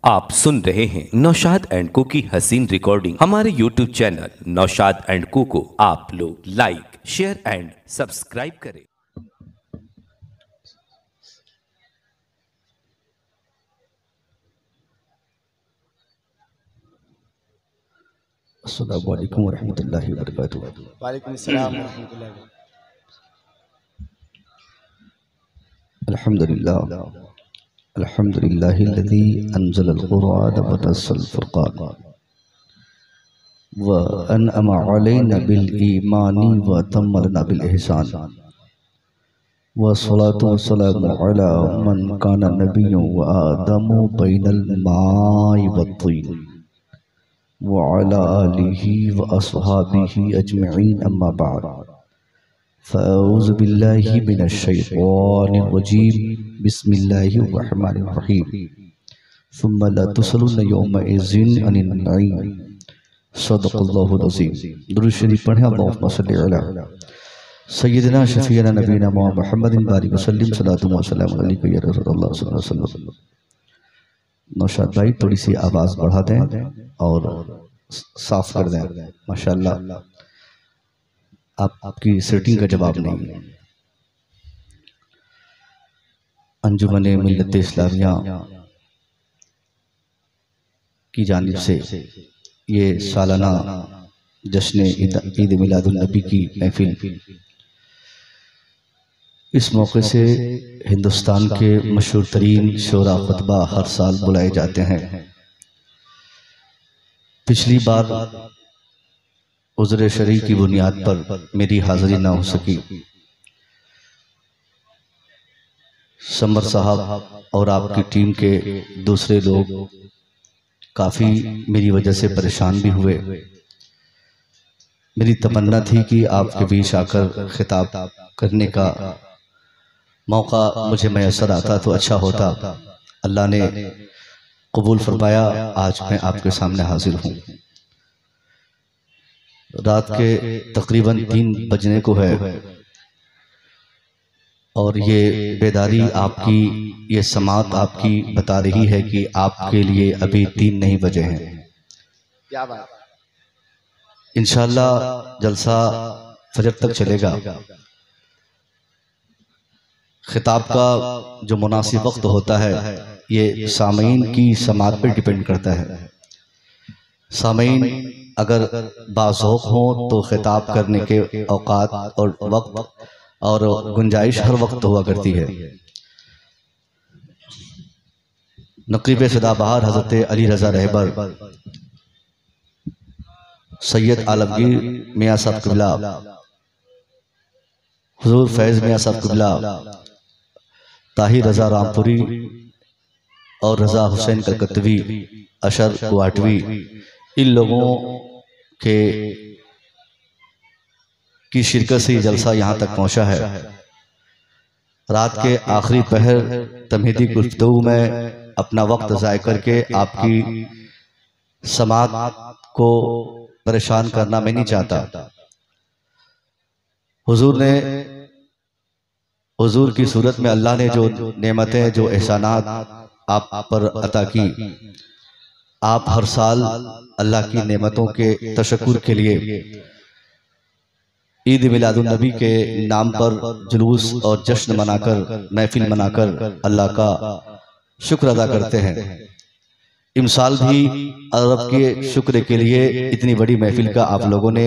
आप सुन रहे हैं नौशाद एंड को की हसीन रिकॉर्डिंग। हमारे YouTube चैनल नौशाद एंड को आप लोग लाइक, शेयर एंड सब्सक्राइब करें। अस्सलामु अलैकुम वरहमतुल्लाहि वबरकातुहू। वालेकुम अस्सलाम वरहमतुल्लाहि। अल्हम्दुलिल्लाह अल्हम्दुलिल्लाहिल्लज़ी अंज़लल क़ुरआन व नज़्ज़ल फ़ुरक़ान व अनअमा अलैना बिल ईमानी व तम्मलना बिल इहसान व सलातु व सलामु अला मन काना नबिय्युन व आदमु बैनल माइ व तीन व अला आलिहि व अस्हाबिहि अजमईन अम्मा बाद फ़अऊज़ु बिल्लाहि मिनश शैतानिर रजीम बिस्मिल्लाहिर रहमानिर रहीम सुम्मा ला तुसअलुन्ना यौमइज़िन अनिन नईम सदक़ल्लाहुल अज़ीम। दुरूद शरीफ पढ़ें। अल्लाहुम्मा सल्लि अला सय्यिदिना शफ़ीअना नबीना मुहम्मदिन बारिक वसल्लिम सल्लल्लाहु अलैहि या रसूलल्लाह सल्लल्लाहु अलैहि वसल्लम। नौशाद भाई थोड़ी सी आवाज़ बढ़ा दें और साफ कर दें। माशाअल्लाह आपकी सेटिंग का जवाब नहीं है। अंजुमन मिल्लत इस्लामिया की जानिब से ये सालाना जश्न ईद मिलादुन नबी की महफिल, इस मौके से हिंदुस्तान के मशहूर तरीन शोरा खुतबा हर साल बुलाए जाते हैं। पिछली बार उज़्र शरई की बुनियाद पर मेरी हाज़िरी ना हो सकी। समर साहब और आपकी टीम के दूसरे लोग काफ़ी मेरी वजह से परेशान भी हुए। मेरी तमन्ना थी कि आपके बीच आकर खिताब करने का मौका मुझे मैसर आता तो अच्छा होता। अल्लाह ने कबूल फरमाया। आज मैं आपके सामने हाजिर हूँ। रात के तकरीबन 3 बजने को है और ये बेदारी आपकी, ये समात आपकी बता रही है कि आपके लिए अभी 3 नहीं बजे हैं। क्या बात। इंशाअल्लाह जलसा फजर तक चलेगा। खिताब का जो मुनासिब वक्त होता है ये सामीन की समात पर डिपेंड करता है। सामीन अगर बाज़ौक़ हो तो खिताब करने के औकात और वक्त और गुंजाइश हर वक्त हुआ करती है। नक़ीब सदाबहार हज़रत अली रज़ा रहबर सैयद आलमगीर मियाँ साहब क़िबला, हुज़ूर फैज़ मियाँ साहब क़िबला, ताहिर रज़ा रामपुरी और रज़ा हुसैन कलकत्तवी, अशर कुआटवी, इन लोगों के की शिरकत से जलसा यहाँ तक पहुँचा है। रात के आखिरी पहर तमहीदी गुफ्तगू में अपना वक्त ज़ाय करके आपकी समात को परेशान करना मैं नहीं चाहता। हुजूर की सूरत में अल्लाह ने जो नेमतें, जो एहसानात आप पर अता की, आप हर साल अल्लाह की नेमतों के तशक्कुर के लिए ईद मिलादुन नबी के नाम पर जुलूस और जश्न मनाकर, महफिल मनाकर अल्लाह का शुक्र अदा करते हैं। इमसाल भी अरब के शुक्र के लिए इतनी बड़ी महफिल का आप लोगों ने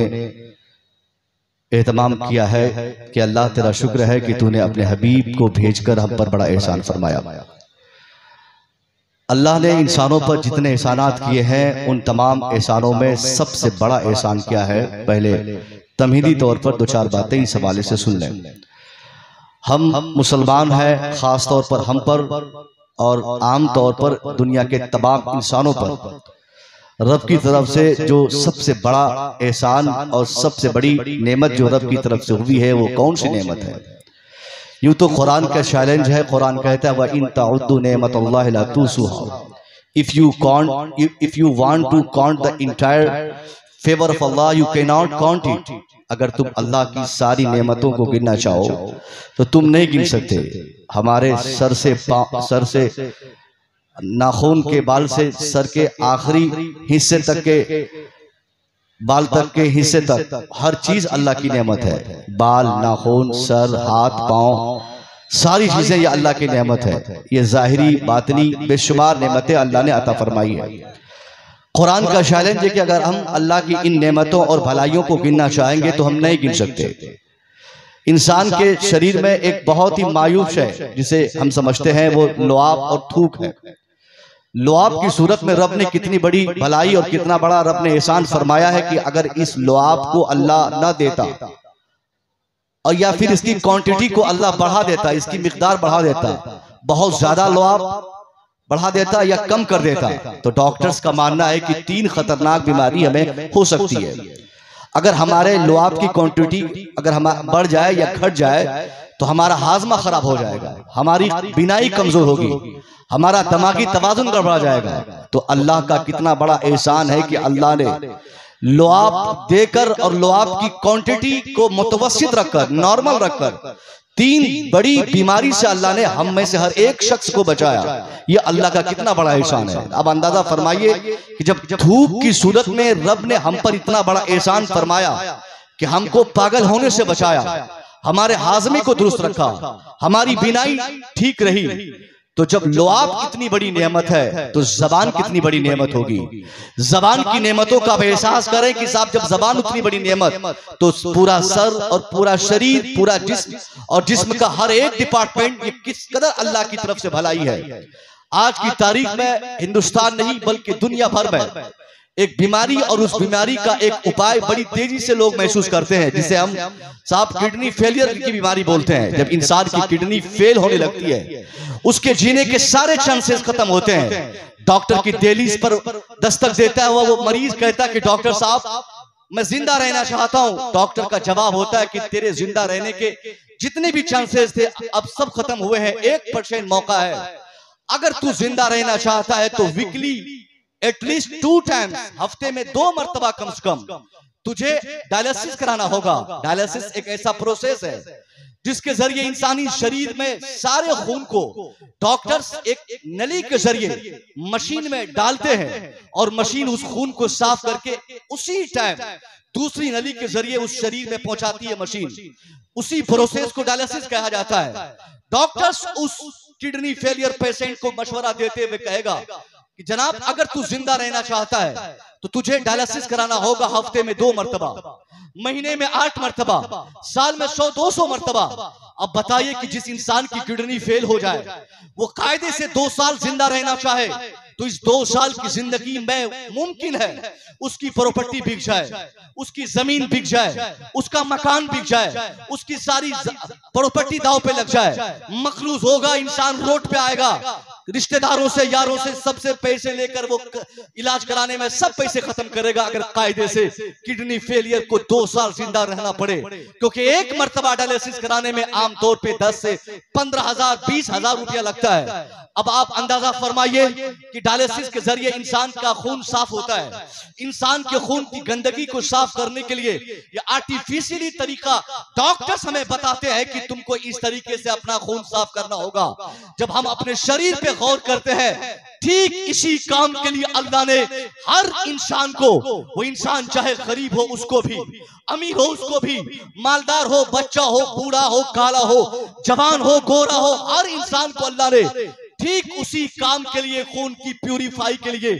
एहतमाम किया है कि अल्लाह तेरा शुक्र है कि तूने अपने हबीब को भेजकर हम पर बड़ा एहसान फरमाया। अल्लाह ने इंसानों पर जितने एहसानात किए हैं उन तमाम एहसानों में सबसे बड़ा एहसान क्या है, पहले तमहीदी तौर पर 2-4 बातें इस हवाले से सुन लें। हम मुसलमान हैं, ख़ास तौर पर हम पर और आम तौर पर दुनिया के तमाम इंसानों पर रब की तरफ से जो सबसे बड़ा एहसान और सबसे बड़ी नेमत जो रब की तरफ से हुई है वो कौन सी नेमत है? यूँ तो कुरान का चैलेंज है। कुरान कहता है व इन तउद्दू नेमतल्लाहि ला तुसूहा। If you want to count the entire favour of Allah you can not count it. अगर तुम अल्लाह की सारी नेमतों को गिनना चाहो तो तुम नहीं गिन सकते। हमारे सर से नाखून के बाल से सर के आखिरी हिस्से तक के बाल तक के हिस्से तक हर चीज अल्लाह की नेमत है। बाल, नाखून, सर, हाथ, पांव, सारी चीजें ये अल्लाह की नेमत है। ये जाहिरी बातनी बेशुमार नेमतें अल्लाह ने अता फरमाई है। कुरान का चैलेंज है कि अगर हम अल्लाह की इन नेमतों और भलाइयों को गिनना चाहेंगे तो हम नहीं गिन सकते। इंसान के शरीर में एक बहुत ही मायूस है जिसे हम समझते हैं वो लुआब और थूक है। लुआब की सूरत में रब ने कितनी बड़ी भलाई और कितना बड़ा रब ने एहसान फरमाया है कि अगर इस लुआब को अल्लाह न देता और या फिर इसकी क्वांटिटी को अल्लाह बढ़ा देता, इसकी मिकदार बढ़ा देता, बहुत ज्यादा लुआब बढ़ा देता या कम कर देता, तो डॉक्टर्स का मानना है कि 3 खतरनाक बीमारी हमें हो सकती है। अगर हमारे लुआब की क्वांटिटी अगर हम बढ़ जाए या घट जाए तो हमारा हाजमा खराब हो जाएगा, हमारी बिनाई कमजोर होगी, हमारा दिमागी तवाजुन गड़बड़ा जाएगा। तो अल्लाह का कितना बड़ा एहसान है कि अल्लाह ने लुआब देकर और लुआब की क्वांटिटी को मुतवस्सित रखकर, नॉर्मल रखकर 3 बड़ी बीमारी से अल्लाह ने हम में से हर एक शख्स को बचाया। ये अल्लाह का कितना बड़ा एहसान है। अब अंदाजा फरमाइए कि जब धूप की सूरत में रब ने हम पर इतना बड़ा एहसान फरमाया कि हमको पागल होने से बचाया, हमारे हाजमे को दुरुस्त रखा, हमारी बिनाई ठीक रही, तो जब लुआब इतनी बड़ी नेमत है तो जबान कितनी बड़ी नेमत होगी। जबान की नेमतों का एहसास करें कि साहब जब जबान उतनी बड़ी नेमत तो पूरा सर और पूरा शरीर, पूरा जिस्म और जिस्म का हर एक डिपार्टमेंट ये किस कदर अल्लाह की तरफ से भलाई है। आज की तारीख में हिंदुस्तान नहीं बल्कि दुनिया भर में एक बीमारी और उस बीमारी का एक उपाय बड़ी तेजी से लोग महसूस करते हैं, जिसे हम साहब किडनी फेलियर की बीमारी बोलते हैं। जब इंसान की किडनी फेल होने लगती है उसके जीने के सारे चांसेस खत्म होते हैं। डॉक्टर की दहलीज पर दस्तक देता है वो मरीज कहता है कि डॉक्टर साहब मैं जिंदा रहना चाहता हूं। डॉक्टर का जवाब होता है कि तेरे जिंदा रहने के जितने भी चांसेस थे अब सब खत्म हुए हैं, 1% मौका है। अगर तू जिंदा रहना चाहता है तो वीकली एटलीस्ट 2 टाइम्स, हफ्ते में 2 मरतबा कम से कम तुझे डायलिसिस कराना होगा। डायलिसिस एक ऐसा प्रोसेस है जिसके जरिए इंसानी शरीर में सारे खून को डॉक्टर्स एक नली के जरिए मशीन में डालते हैं और मशीन उस खून को साफ करके उसी टाइम दूसरी नली के जरिए उस शरीर में पहुंचाती है मशीन। उसी प्रोसेस को डायलिसिस कहा जाता है। डॉक्टर्स उस किडनी फेलियर पेशेंट को मशवरा देते हुए कहेगा कि जनाब अगर तू जिंदा रहना चाहता है तो तुझे डायलिसिस कराना होगा हफ्ते में 2 मरतबा, महीने में 8 मरतबा, साल में 100-200 मरतबा। अब बताइए कि जिस इंसान की किडनी फेल हो जाए वो कायदे से 2 साल जिंदा रहना चाहे तो इस 2 साल की जिंदगी में मुमकिन है उसकी प्रॉपर्टी बिक जाए, उसकी जमीन बिक जाए, उसका मकान बिक जाए, उसकी सारी प्रॉपर्टी दांव पे लग जाए, मखलूज होगा, इंसान रोड पे आएगा, रिश्तेदारों से यारों से सबसे पैसे लेकर वो इलाज कराने में सब पैसे खत्म करेगा अगर कायदे से किडनी फेलियर को 2 साल जिंदा रहना पड़े। क्योंकि 1 मरतबा डायलिसिस कराने में आमतौर पे 10 से 15,000 20,000 रुपया लगता है। अब आप अंदाजा फरमाइए कि डायलिसिस के जरिए इंसान का खून साफ होता है। इंसान के खून की गंदगी को साफ करने के लिए ये आर्टिफिशियली तरीका डॉक्टर्स हमें बताते हैं कि तुमको इस तरीके से अपना खून साफ करना होगा। जब हम अपने शरीर पे गौर करते हैं ठीक इसी काम के लिए अल्लाह ने हर इंसान को, वो इंसान चाहे गरीब हो उसको भी, अमीर हो उसको भी, मालदार हो, बच्चा हो, बूढ़ा हो, काला हो, जवान हो, गोरा हो, हर इंसान को अल्लाह ने ठीक उसी काम के लिए, खून की प्यूरिफाई के लिए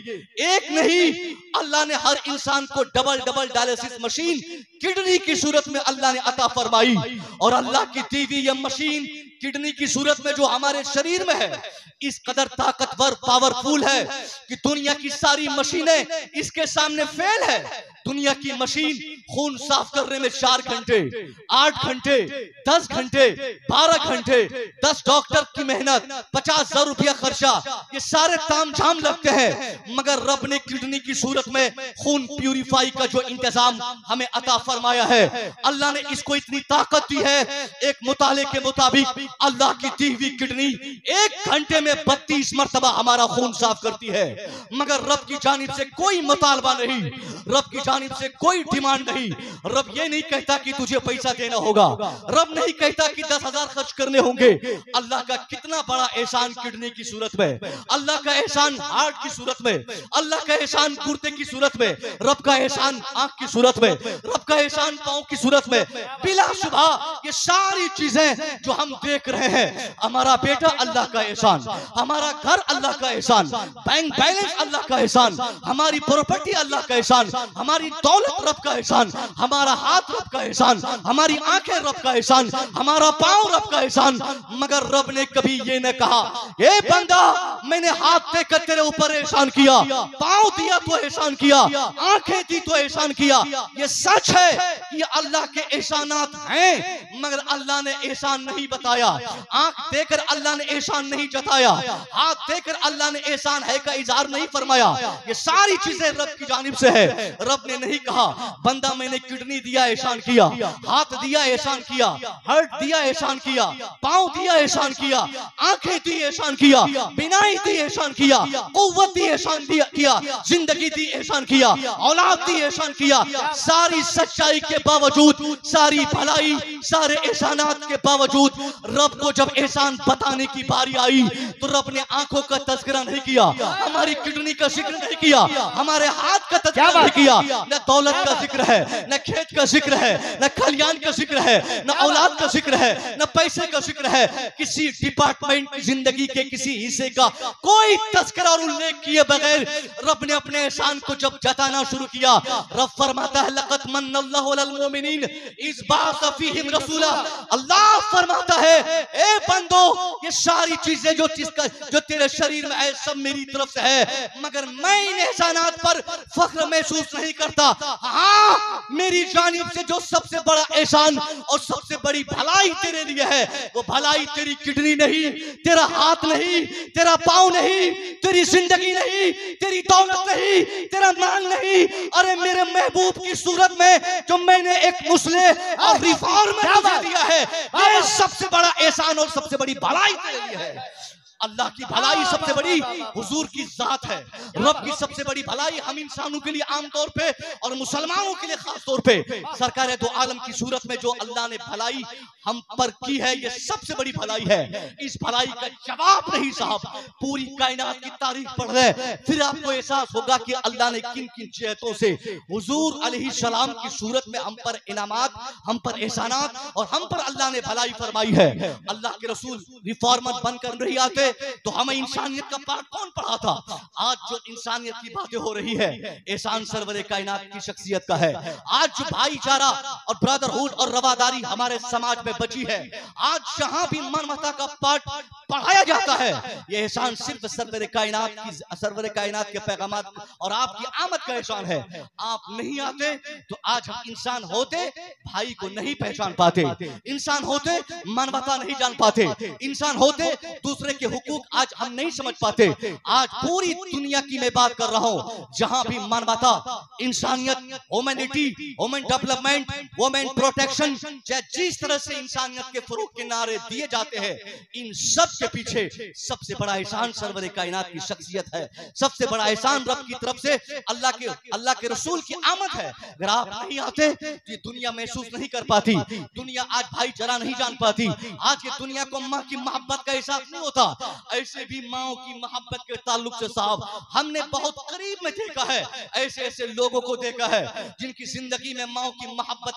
एक नहीं अल्लाह ने हर इंसान को डबल डायलिसिस मशीन किडनी की सूरत में अल्लाह ने अता फरमाई। और अल्लाह की दी हुई यह मशीन किडनी की सूरत में जो हमारे शरीर में है इस कदर ताकतवर, पावरफुल है कि दुनिया की सारी मशीनें इसके सामने फेल है। दुनिया की मशीन खून साफ करने में 4 घंटे, 8 घंटे, 10 घंटे, 12 घंटे, 10 डॉक्टर की मेहनत, 50,000 रुपया खर्चा, ये सारे तामझाम लगते हैं। मगर रब ने किडनी की सूरत में खून प्यूरिफाई का जो इंतजाम हमें अता फरमाया है, अल्लाह ने इसको इतनी ताकत दी है। एक मुताले के मुताबिक अल्लाह की दी हुई किडनी 1 घंटे में 32 मरतबा हमारा खून साफ करती है, मगर रब की जानिब से कोई मुतालबा नहीं, रब की जानिब से कोई डिमांड नहीं। रब ये नहीं कहता कि तुझे पैसा देना होगा, रब नहीं कहता कि 10,000 खर्च करने होंगे। अल्लाह का कितना बड़ा एहसान किडनी की सूरत में, अल्लाह का एहसान हार्ट की सूरत में, अल्लाह का एहसान गुर्दे की सूरत में, रब का एहसान आंख की सूरत में, रब का एहसान पांव की सूरत में। बिलाशुबा ये सारी चीजें जो हम देख रहे हैं, हमारा बेटा अल्लाह का एहसान, हमारा घर अल्लाह का एहसान, बैंक बैलेंस अल्लाह का एहसान, हमारी प्रॉपर्टी अल्लाह का एहसान, हमारी दौलत रब का एहसान, हमारा हाथ रब का एहसान, हमारी आंखें रब का एहसान, हमारा पांव रब का एहसान। मगर रब ने कभी ये न कहा, ए बंदा मैंने हाथ देकर तेरे ऊपर एहसान किया, पांव दिया तो एहसान किया, आंखें दी तो एहसान किया। ये सच है कि अल्लाह के एहसानात हैं, मगर अल्लाह ने एहसान नहीं बताया। आंख देकर अल्लाह ने एहसान नहीं जताया, हाथ देकर अल्लाह ने एहसान है का इजहार नहीं फरमाया। ये सारी चीजें रब की जानिब से है। रब ने नहीं कहा बंदा मैंने किडनी दिया एहसान किया, हाथ दिया एहसान किया, हार्ट दिया एहसान किया, पांव दिया एहसान किया, आंखें दी एहसान किया, बिनाई दी एहसान किया, कुव्वत दी एहसान किया, जिंदगी दी एहसान किया, औलाद दी एहसान किया। सारी सच्चाई के बावजूद, सारी भलाई, सारे एहसानात के बावजूद रब को जब एहसान बताने की बारी आई तो रब ने आंखों का तज़किरा नहीं किया, हमारी किडनी का जिक्र नहीं किया, हमारे हाथ का तज़किरा नहीं किया। न दौलत का जिक्र है, न खेत का जिक्र है, न खलियान का जिक्र है, न औलाद का जिक्र है, न पैसे का जिक्र है। किसी डिपार्टमेंट की जिंदगी के किसी हिस्से का कोई तज़किरा और उल्लेख किए बगैर रब ने अपने एहसान को जब जताना शुरू किया, रब फरमाता है लक़द मन्नल्लाहु अलल मोमिनीन इज़ बअसा फ़ीहिम रसूला। अल्लाह फरमाता है ए बंदो ये सारी चीजें जो तेरे शरीर में है सब मेरी तरफ से है, मगर मैं इन एहसानात पर फख्र महसूस नहीं करता। हाँ मेरी जानिब से जो सबसे बड़ा एहसान और सबसे बड़ी भलाई तेरे लिए है वो भलाई तेरी किडनी नहीं, तेरा हाथ नहीं, तेरा पाँव नहीं, तेरी जिंदगी नहीं, तेरी दौलत नहीं, तेरा माल नहीं। अरे मेरे महबूब की सूरत में जो मैंने एक मुस्लिम और रिफॉर्म दिया है, ये सबसे बड़ा एहसान और सबसे बड़ी भलाई तेरे लिए है। अल्लाह की भलाई सबसे बड़ी हुजूर की जात है। रब की सबसे बड़ी भलाई हम इंसानों के लिए आम तौर पे और मुसलमानों के लिए खास तौर पे सरकार दो आलम की सूरत में जो अल्लाह ने भलाई हम पर की है, ये सबसे बड़ी भलाई है। इस भलाई का जवाब नहीं साहब, पूरी कायनात की तारीख पढ़ रहे फिर आपको एहसास होगा कि अल्लाह ने किन किन जिहतों से हुजूर अलैहिस्सलाम की सूरत में हम पर इनामात, हम पर एहसानात और हम पर अल्लाह ने भलाई फरमाई है। अल्लाह के रसूल रिफॉर्मर बनकर नहीं आते तो हमें इंसानियत का पाठ कौन पढ़ा था? आज जो इंसानियत की बातें हो रही है एहसान सरवरे कायनात की शख्सियत का है। आज जो भाईचारा और ब्रदरहुड और रवादारी हमारे समाज में बची है, आज जहां भी मानवता का पाठ पढ़ाया जाता है, ये एहसान सिर्फ सरवरे कायनात के पैगामात और आपकी आमद का एहसान है। आप नहीं आते तो आज हम इंसान होते भाई को नहीं पहचान पाते, इंसान होते मानवता नहीं जान पाते, इंसान होते दूसरे के हुकूक आज हम नहीं समझ पाते। आज पूरी दुनिया की मैं बात कर रहा हूं, जहां भी मानवता, इंसानियत, humanity, human development, women protection, जिस तरह से इंसानियत के फरोग के नारे दिए जाते हैं, इन सब के पीछे सबसे बड़ा एहसान सरवरे कायनात की शख्सियत है। सबसे बड़ा एहसान रब की तरफ से अल्लाह के रसूल की आमद है। अगर आप नहीं आते तो ये दुनिया महसूस नहीं कर पाती, दुनिया आज भाईचारा नहीं जान पाती, आज ये दुनिया को माँ की मोहब्बत का एहसास नहीं होता। ऐसे भी माओ की मोहब्बत के ताल्लुक से साहब हमने बहुत करीब में देखा है, ऐसे ऐसे लोगों को देखा है जिनकी जिंदगी में माओ की मोहब्बत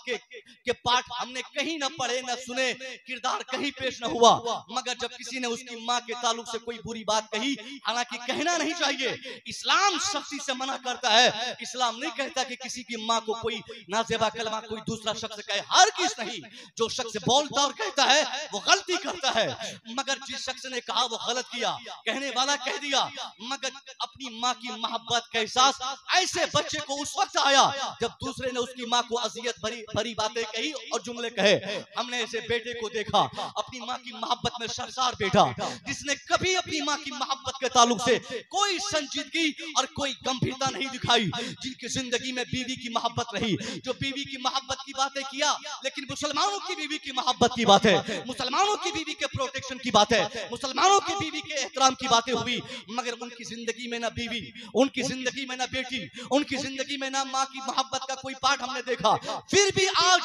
के पाठ हमने कहीं ना पढ़े ना सुने, किरदार कहीं पेश न हुआ, मगर जब किसी ने उसकी माँ के ताल्लुक से कोई बुरी बात कही, हालांकि कहना नहीं चाहिए, इस्लाम सख्ती से मना करता है। इस्लाम नहीं कहता कि किसी की माँ को कोई नाजेबा कलमा कोई दूसरा शख्स कहे, हर किस नहीं, जो शख्स बोलता और कहता है वो गलती करता है, मगर जिस शख्स ने कहा वो गलत किया, कहने वाला कह दिया, मगर अपनी माँ की मोहब्बत का एहसास ऐसे बच्चे को उस वक्त आया जब दूसरे ने उसकी माँ को अजियत भरी बातें कही और जुमले कहे। हमने ऐसे बेटे को देखा, अपनी माँ की मोहब्बत में सरसार बेटा, जिसने कभी अपनी माँ की मोहब्बत के ताल्लुक से कोई संजीदगी और कोई गंभीरता नहीं दिखाई, जिनकी जिंदगी में बीवी की मोहब्बत रही, जो बीवी की मोहब्बत की बातें किया, लेकिन मुसलमानों की बीवी की मोहब्बत की बात है, मुसलमानों की बीवी के प्रोटेक्शन की बात है, मुसलमानों की बीवी के एहतराम की बातें हुई, मगर उनकी जिंदगी में ना बीवी, उनकी जिंदगी में ना बेटी, उनकी जिंदगी में ना माँ की मोहब्बत का कोई पाठ हमने देखा। फिर भी आज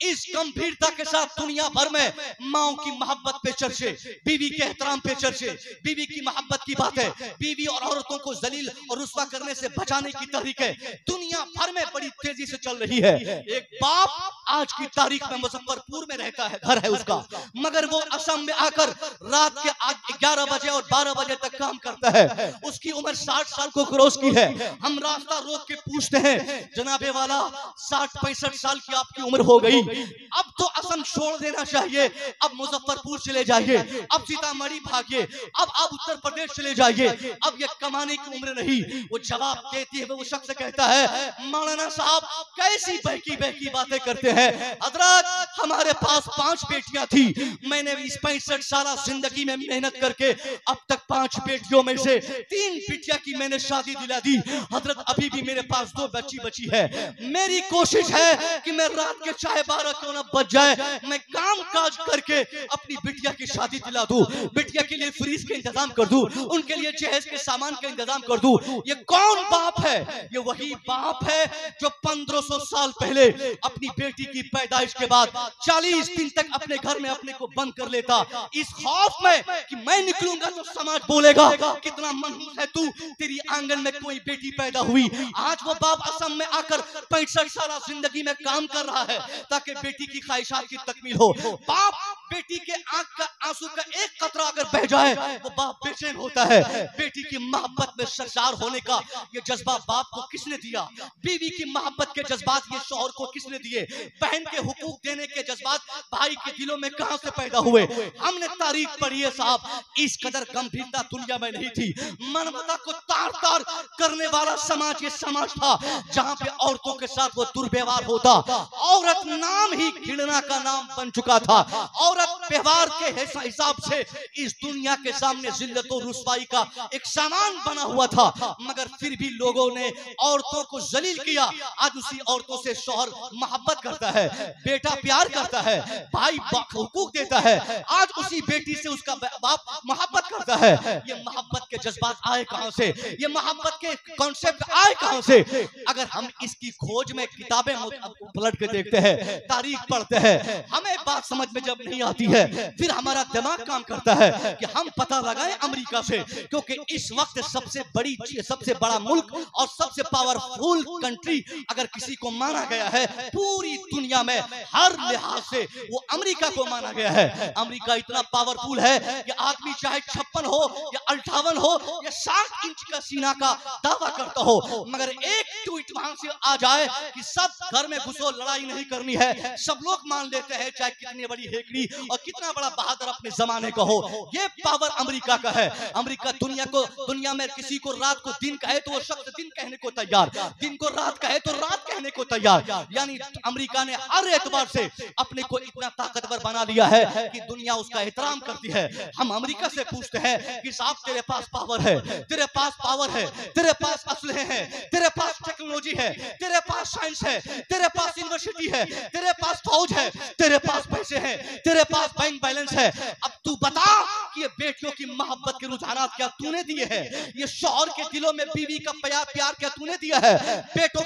इस गंभीरता के साथ दुनिया भर में माओ की मोहब्बत पे चर्चे, बीवी के एहतराम पे चर्चे, बीवी की मोहब्बत की बातें, बीवी और औरतों को जलील और रुस्वा करने से बचाने की तहरीकें दुनिया भर में बड़ी तेजी से चल रही है। एक बाप आज की तारीख में मुजफ्फरपुर में रहता है, घर है उसका, मगर वो असम में आकर रात के 11 बजे और 12 बजे तक काम करता है। उसकी उम्र 60 साल को क्रॉस की है। हम रास्ता रोक के पूछते हैं, जनाबे वाला 60-65 साल की आपकी उम्र हो गई, अब तो असम छोड़ देना चाहिए, अब मुजफ्फरपुर चले जाइए, अब सीतामढ़ी भागिए, अब आप उत्तर प्रदेश चले जाइए, अब ये कमाने की उम्र नहीं। वो जवाब देती है, वो शख्स कहता है, मौलाना साहब कैसी बहकी बहकी बातें करते हैं, हजरत हमारे पास 5 बेटियां थी, मैंने इस 65 साल जिंदगी में मेहनत करके अब तक 5 बेटियों में से 3 बिटिया की मैंने शादी दिला दी, हजरत अभी भी मेरे पास 2 बची है। मेरी कोशिश है कि मैं रात के चाहे 12 क्यों ना बच जाए, मैं काम काज करके अपनी बिटिया की शादी दिला दूं, बिटिया के लिए फ्रीज के इंतजाम कर दूं, उनके लिए जहेज के सामान का इंतजाम कर दूं। ये कौन बाप है? ये वही बाप है जो 1500 साल पहले अपनी बेटी की पैदाइश के बाद 40 दिन तक अपने घर में अपने को बंद कर लेता, इस खौफ में कि मैं निकलूंगा तो समाज बोलेगा कितना मनहूस है तू, तेरी आंगन में कोई बेटी पैदा हुई। आज वो बाप असम में आकर 65 साल जिंदगी में काम कर रहा है ताकि बेटी की ख्वाहिशात की तकमील हो। बाप बेटी के आंख का आंसू का एक कतरा अगर बह जाए वो बाप बेचैन होता है। बेटी की मोहब्बत में सरसार होने का ये जज्बा बाप को किसने दिया? बीवी की मोहब्बत के जज्बात ये शौहर को किसने दिए? बहन के हुकूक देने के जज्बात भाई के दिलों में कहां से पैदा हुए? हमने तारीख पढ़ी है साहब, इस कदर गंभीरता दुनिया में नहीं थी। मानवता को तार तार करने वाला समाज ये समाज था जहां पे औरतों के साथ वो दुर्व्यवहार होता। औरत नाम ही घृणा का नाम बन चुका था। औरत व्यवहार के हिसाब से इस दुनिया के सामने जिल्लत और रुसवाई का एक सामान बना हुआ था, मगर फिर भी लोगों ने औरतों को जलील किया। आज उसी औरतों से शौहर मोहब्बत करता है, बेटा प्यार करता है, भाई हुकूक देता है, आज उसी बेटी से उसका बाप मोहब्बत करता है। ये मोहब्बत के जज्बात आए कहां से? ये मोहब्बत के कॉन्सेप्ट आए कहां से? अगर हम इसकी खोज में किताबें पलट के देखते हैं, तारीख पढ़ते हैं, हमें बात समझ में जब नहीं आती है, फिर हमारा दिमाग काम करता है कि हम पता लगाएं अमेरिका से, क्योंकि इस वक्त सबसे बड़ी चीज, सबसे बड़ा मुल्क और सबसे पावरफुल कंट्री अगर किसी को माना गया है पूरी दुनिया में हर लिहाज से वो अमेरिका को माना गया है। अमेरिका इतना पावरफुल है कि आदमी चाहे 56 हो या 58 हो या 60 इंच का सीना का दावा करता हो, मगर एक ट्वीट वहां से आ जाए कि सब घर में घुसो, लड़ाई नहीं करनी है, सब लोग मान लेते हैं चाहे कितनी बड़ी हेकड़ी और कितना बड़ा बहादुर अपने जमाने का हो। ये पावर अमेरिका का है। अमेरिका दुनिया में किसी को रात को दिन कहे तो वो शख्स दिन कहने को तैयार, दिन को रात कहे तो रात कहने को तैयार। यानी अमेरिका ने हर एतबार से अपने को इतना ताकतवर बना लिया है कि दुनिया उसका एहतराम करती है। हम अमेरिका से पूछते हैं कि साहब तेरे पास पावर है, तेरे पास पावर है, तेरे पास असलहे हैं, तेरे पास टेक्नोलॉजी है, तेरे पास साइंस है, तेरे पास यूनिवर्सिटी है, तेरे पास फौज है, तेरे पास पैसे हैं, तेरे पास बैंक बैलेंस है, अब तू बता कि ये बेटियों की मोहब्बत के रुझानात क्या तूने दिए हैं? ये शौहर के दिलों में बीवी का प्यार क्या तूने दिया है? बेटों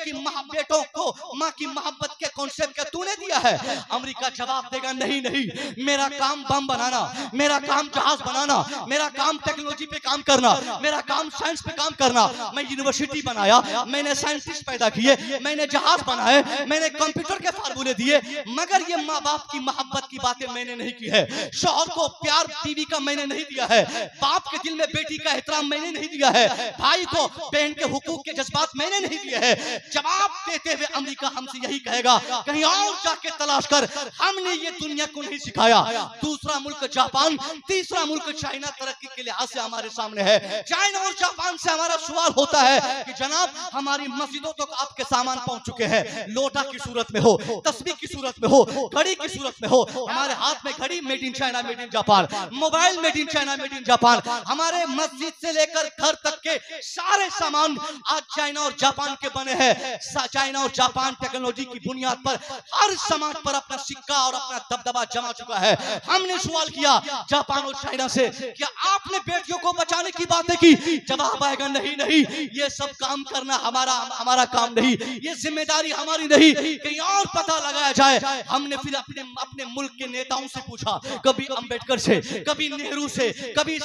को माँ की मोहब्बत के कॉन्सेप्ट क्या तूने दिया है? अमेरिका जवाब देगा नहीं नहीं, मेरा काम बम बनाना, मेरा काम जहाज बनाना, मेरा काम टेक्नोलॉजी पे काम करना, मेरा काम साइंस पे काम करना। मैं यूनिवर्सिटी बनाया, मैंने साइंस साइंटिस्ट पैदा किए, मैंने जहाज बनाए, मैंने कंप्यूटर के फार्मूले दिए, मगर ये माँ बाप की मोहब्बत की बातें मैंने नहीं की है। शौहर को प्यार बीवी का मैंने नहीं दिया है, बाप के दिल में बेटी का एहतराम मैंने नहीं दिया है, भाई को बहन के हुकूक के जज्बात मैंने नहीं दिए हैं। जवाब देते हुए अमेरिका हमसे यही कहेगा, कहीं और जाके तलाश कर, हमने ये दुनिया को नहीं सिखाया। दूसरा मुल्क जापान, तीसरा मुल्क चाइना तरक्की के लिहाज से हमारे सामने है। चाइना और जापान से हमारा सवाल होता है कि जनाब हमारी मस्जिदों तक आपके सामान पहुंच चुके हैं, लोटा की सूरत में हो, तस्बीह की सूरत में हो, घड़ी की सूरत में हो, हमारे हाथ में घड़ी made in China made in Japan, mobile made in China made in Japan, हमारे मस्जिद से लेकर घर तक के सारे सामान आज चाइना और जापान के बने हैं। चाइना और जापान टेक्नोलॉजी की बुनियाद पर हर समाज पर अपना सिक्का और अपना दबदबा जमा चुका है। हमने सवाल किया जापान और चाइना से, क्या आपने बेटियों को बचाने की बातें की? जवाब आएगा नहीं नहीं, ये सब काम करना हमारा काम नहीं, ये जिम्मेदारी हमारी नहीं, कहीं और पता लगाया जाए। हमने फिर अपने मुल्क के नेताओं से पूछा, कभी अंबेडकर से, कभी नेहरू से, कभी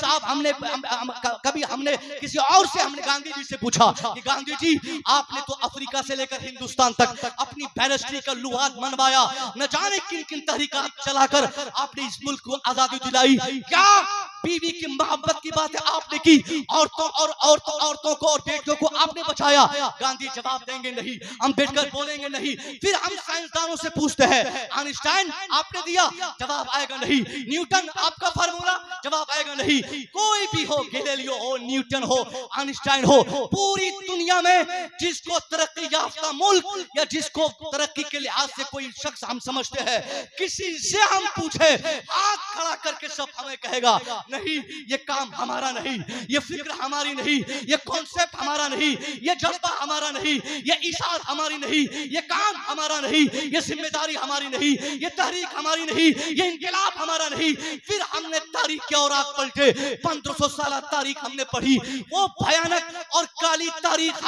हमने किसी और से, हमने गांधी जी से पूछा कि गांधी जी आपने तो अफ्रीका से लेकर हिंदुस्तान तक अपनी बैरिस्ट्री का लुहाद मनवाया, न जाने किन किन तहरीकात चलाकर आपने इस मुल्क को आजादी दिलाई, क्या बीवी की मोहब्बत की बातें आपने की? औरतों को और बेटियों को आपने बचाया? गांधी जवाब देंगे नहीं, अंबेडकर बोलेंगे नहीं। फिर हम साइंसदानों से पूछते हैं, आइंस्टाइन आपने दिया? जवाब आएगा नहीं। न्यूटन आपका फार्मूला? जवाब आएगा नहीं। कोई भी हो, गैलीलियो हो, न्यूटन हो, आइंस्टाइन हो, पूरी दुनिया में जिसको तरक्की याफ्ता मुल्क या जिसको तरक्की के लिहाज से कोई शख्स हम समझते हैं, किसी से हम पूछे, हाथ खड़ा करके सब हमें कहेगा नहीं, ये काम हमारा नहीं, ये फिक्र हमारी नहीं, ये कॉन्सेप्ट हमारा नहीं, ये जज्बा हमारा नहीं, ये इशारा हमारी नहीं, ये काम हमारा नहीं, ये जिम्मेदारी हमारी नहीं, ये तहरीक हमारी नहीं, ये इंकलाब हमारा नहीं। फिर हमने तारीख के औराक पलटे, 1500 साल तारीख हमने पढ़ी, वो भयानक और काली तारीख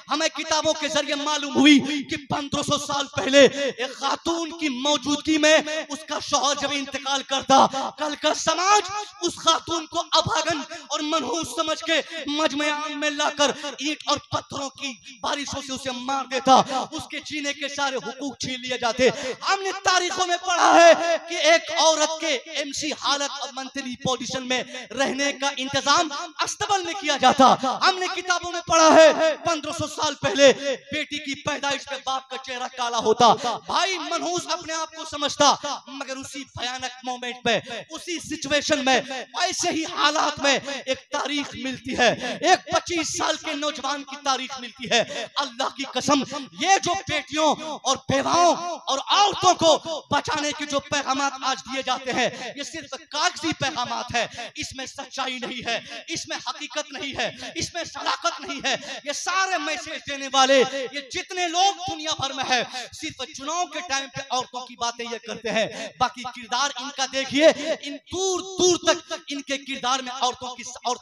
हमें किताबों के जरिए मालूम हुई कि 1500 साल पहले एक खातून की मौजूदगी में उसका शौहर जब इंतकाल करता, कल का समाज उस खातून को अभागन और मनहूस समझ के मजमयान में लाकर ईंट और पत्थरों की बारिशों से उसे मार देता, उसके जीने के सारे हुकूक छीन लिए जाते। हमने तारीखों में पढ़ा है कि एक औरत के एमसी हालत और मंथली पोजीशन में रहने का इंतजाम अस्तबल में किया जाता। हमने किताबों में पढ़ा है 1500 साल पहले बेटी की पैदाइश पे बाप का चेहरा काला होता, भाई मनहूस अपने आप को समझता, मगर उसी भयानक मोमेंट पे, उसी सिचुएशन में, ऐसे ही हालात में एक तारीख मिलती है, एक 25 साल के नौजवान की तारीख मिलती है। अल्लाह की कसम, ये जो बेटियों और बेवाओं और औरतों को बचाने के जो पैगामात आज दिए जाते हैं, ये सिर्फ कागजी पैगामात है, इसमें सच्चाई नहीं है, इसमें हकीकत नहीं है, इसमें सदाकत नहीं है। ये सारे मैसेज देने वाले ये जितने लोग दुनिया भर में है, सिर्फ चुनाव के टाइम पे औरतों की बातें ये करते हैं, बाकी किरदार इनका देखिए, इन दूर दूर तक इनके किरदार में औरतों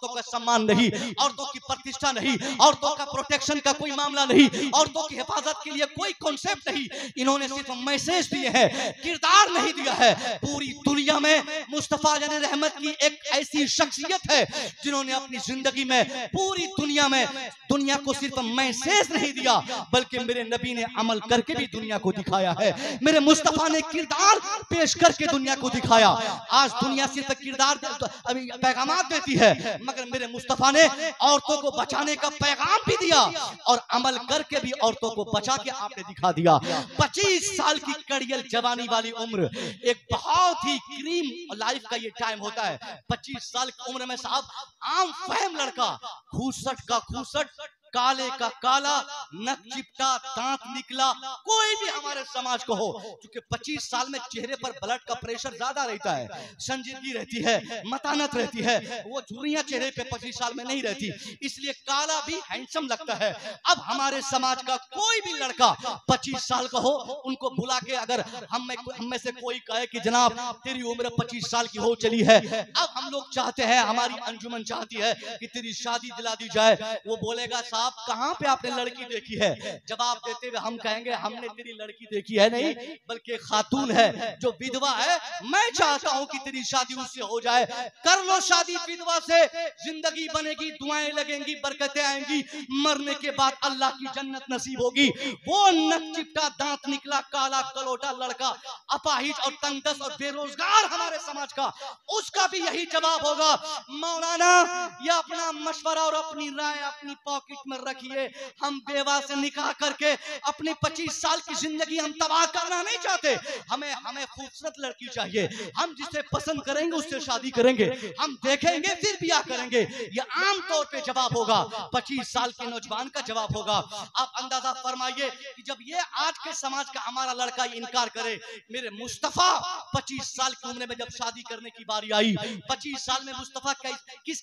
का सम्मान नहीं, औरतों की प्रतिष्ठा नहीं, औरतों का प्रोटेक्शन का कोई मामला नहीं, औरतों की हिफाजत के लिए कोई कॉन्सेप्ट नहीं। इन्होंने सिर्फ मैसेज दिए हैं, किरदार नहीं दिया है। पूरी दुनिया में मुस्तफा जान रहमत की एक ऐसी शख्सियत है जिन्होंने अपनी जिंदगी में पूरी दुनिया में दुनिया को सिर्फ मैसेज नहीं दिया, बल्कि मेरे नबी ने अमल करके भी दुनिया को दिखाया है। मेरे मुस्तफा ने किरदार पेश करके दुनिया को दिखाया। आज दुनिया सिर्फ किरदार अभी पैगामात देती है, मगर मेरे मुस्तफा ने औरतों को बचाने का पैगाम भी दिया और अमल करके भी औरतों को बचा के आपने दिखा दिया। 25 साल की कड़ियल जवानी वाली उम्र, एक बहुत ही क्रीम लाइफ का ये टाइम होता है। 25 साल की उम्र में साहब आम फहम लड़का, खूसट का खूसट, काले का काला, नक चिपटा, दांत निकला, कोई भी हमारे समाज को हो, क्योंकि 25 साल में चेहरे पर ब्लड का प्रेशर ज्यादा रहता है, संजीदगी रहती है, मतानत रहती है, वो झुर्रियां चेहरे पे 25 साल में नहीं रहती, इसलिए काला भी हैंडसम लगता है। अब हमारे समाज का कोई भी लड़का 25 साल का हो, उनको बुला के अगर हम में से कोई कहे कि जनाब तेरी उम्र 25 साल की हो चली है, अब हम लोग चाहते हैं, हमारी अंजुमन चाहती है कि तेरी शादी दिला दी जाए, वो बोलेगा साहब कहां पे आपने लड़की देखी है? जवाब देते हुए हम कहेंगे हमने तेरी लड़की देखी है नहीं, बल्कि खातून है जो विधवा है। मैं चाहता हूं कि तेरी शादी उससे हो जाए। कर लो शादी विधवा से, जिंदगी बनेगी, दुआएं लगेंगी, बरकतें आएंगी, मरने के बाद अल्लाह की जन्नत नसीब होगी। वो नक चिपटा, दांत निकला, काला कलोटा लड़का, अपाहिज और तंगदस्त और बेरोजगार हमारे समाज का, उसका भी यही जवाब होगा। मौलाना ये अपना मशवरा और अपनी राय अपनी पॉकेट में रखिए। हम बेवा से निकाह करके अपनी 25 साल की जिंदगी हम तबाह करना नहीं चाहते। हमें खूबसूरत लड़की चाहिए। हम जिसे पसंद करेंगे उससे शादी करेंगे, हम देखेंगे फिर ब्याह करेंगे। ये आम तौर पे जवाब होगा, 25 साल के नौजवान का जवाब होगा। आप अंदाजा फरमाइए कि जब ये आज के समाज का हमारा लड़का इनकार करे, मेरे मुस्तफा 25 साल की उम्र में जब शादी करने की बारी आई, 25 साल में मुस्तफा किस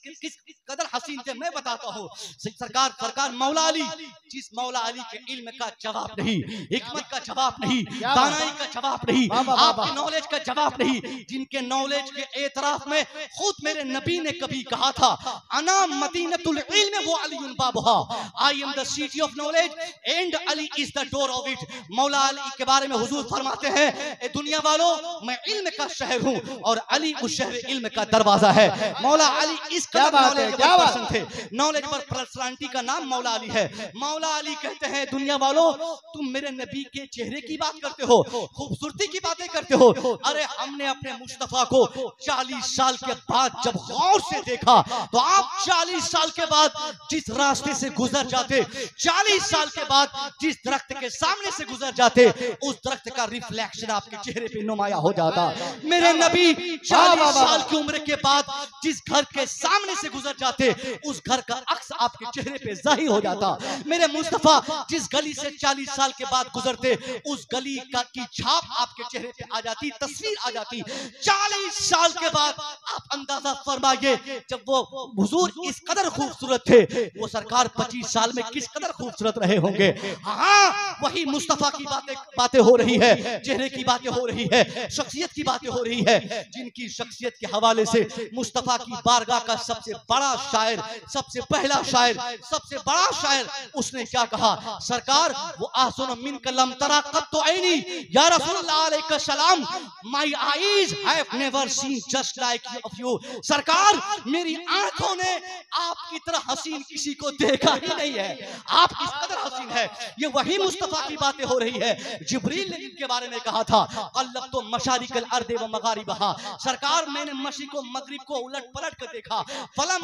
कदर हसीन थे मैं बताता हूँ। सरकार मौला अली, जिस मौला अली के इल्म का जवाब नहीं, हिकमत का जवाब नहीं, दानाई का जवाब नहीं, आपकी नॉलेज का जवाब नहीं, जिनके नॉलेज के एतराफ में खुद मेरे नबी ने कभी कहा था, अना मदीनतुल इल्म व अलीयुन बाबुहा, I am the city of knowledge and Ali is the door of it. मौला अली के बारे में हुजूर फरमाते हैं, ए दुनिया वालों, मैं इल्म का शहर हूँ और अली उस शहर इल्म का दरवाजा है। मौला अली इस पर्सन थे, नॉलेज पर पर्सनालिटी का नाम मौला अली है। मौला अली कहते हैं, दुनिया वालों, तुम मेरे नबी के चेहरे की बात करते हो, खूबसूरती की बातें करते हो। अरे हमने अपने मुस्तफा को 40 साल के बाद जब गौर से देखा, तो आप 40 साल के बाद जिस रास्ते से गुजर जाते, 40 साल के बाद जिस दरख्त के सामने से गुजर जाते, उस दरख्त का रिफ्लेक्शन आपके चेहरे पे नुमाया हो जाता। मेरे नबी 40 साल की उम्र के बाद जिस घर के सामने से गुजर जाते, उस घर का अक्स आपके चेहरे पे जाहिर हो जाता। मेरे मुस्तफा जिस गली से 40 साल के बाद गुजरते, उस गली की छाप आपके चेहरे पे आ जाती, तस्वीर आ जाती। 40 साल के बाद आप अंदाजा फरमाइए, जब वो हुजूर इस कदर खूबसूरत थे, वो सरकार 25 साल में किस कदर खूबसूरत रहे होंगे। हाँ, वही मुस्तफा की बातें हो रही है, चेहरे की बातें हो रही है, शख्सियत की बातें हो रही है, जिनकी शख्सियत के हवाले से मुस्तफा की बारगाह का सबसे बड़ा शायर, सबसे पहला शायर, सबसे बड़ा शायर, उसने क्या कहा? सरकार, वो आसुन मिन कलम तरा कत्तु ऐनी या रसूलुल्लाह अलैहि सलाम, my eyes have never seen just like of you. सरकार, मेरी आंखों ने आपकी तरह हसीन किसी को देखा ही नहीं है, आप किस कदर हसीन है। ये वही मुस्तफा की बातें हो रही है। जिब्रील ने इनके बारे में कहा था, अल्लाह तो मशारिकल अर्द व मगारिबहा, सरकार मैंने मशरिक को मगरिब को उलट पलट कर देखा। फलम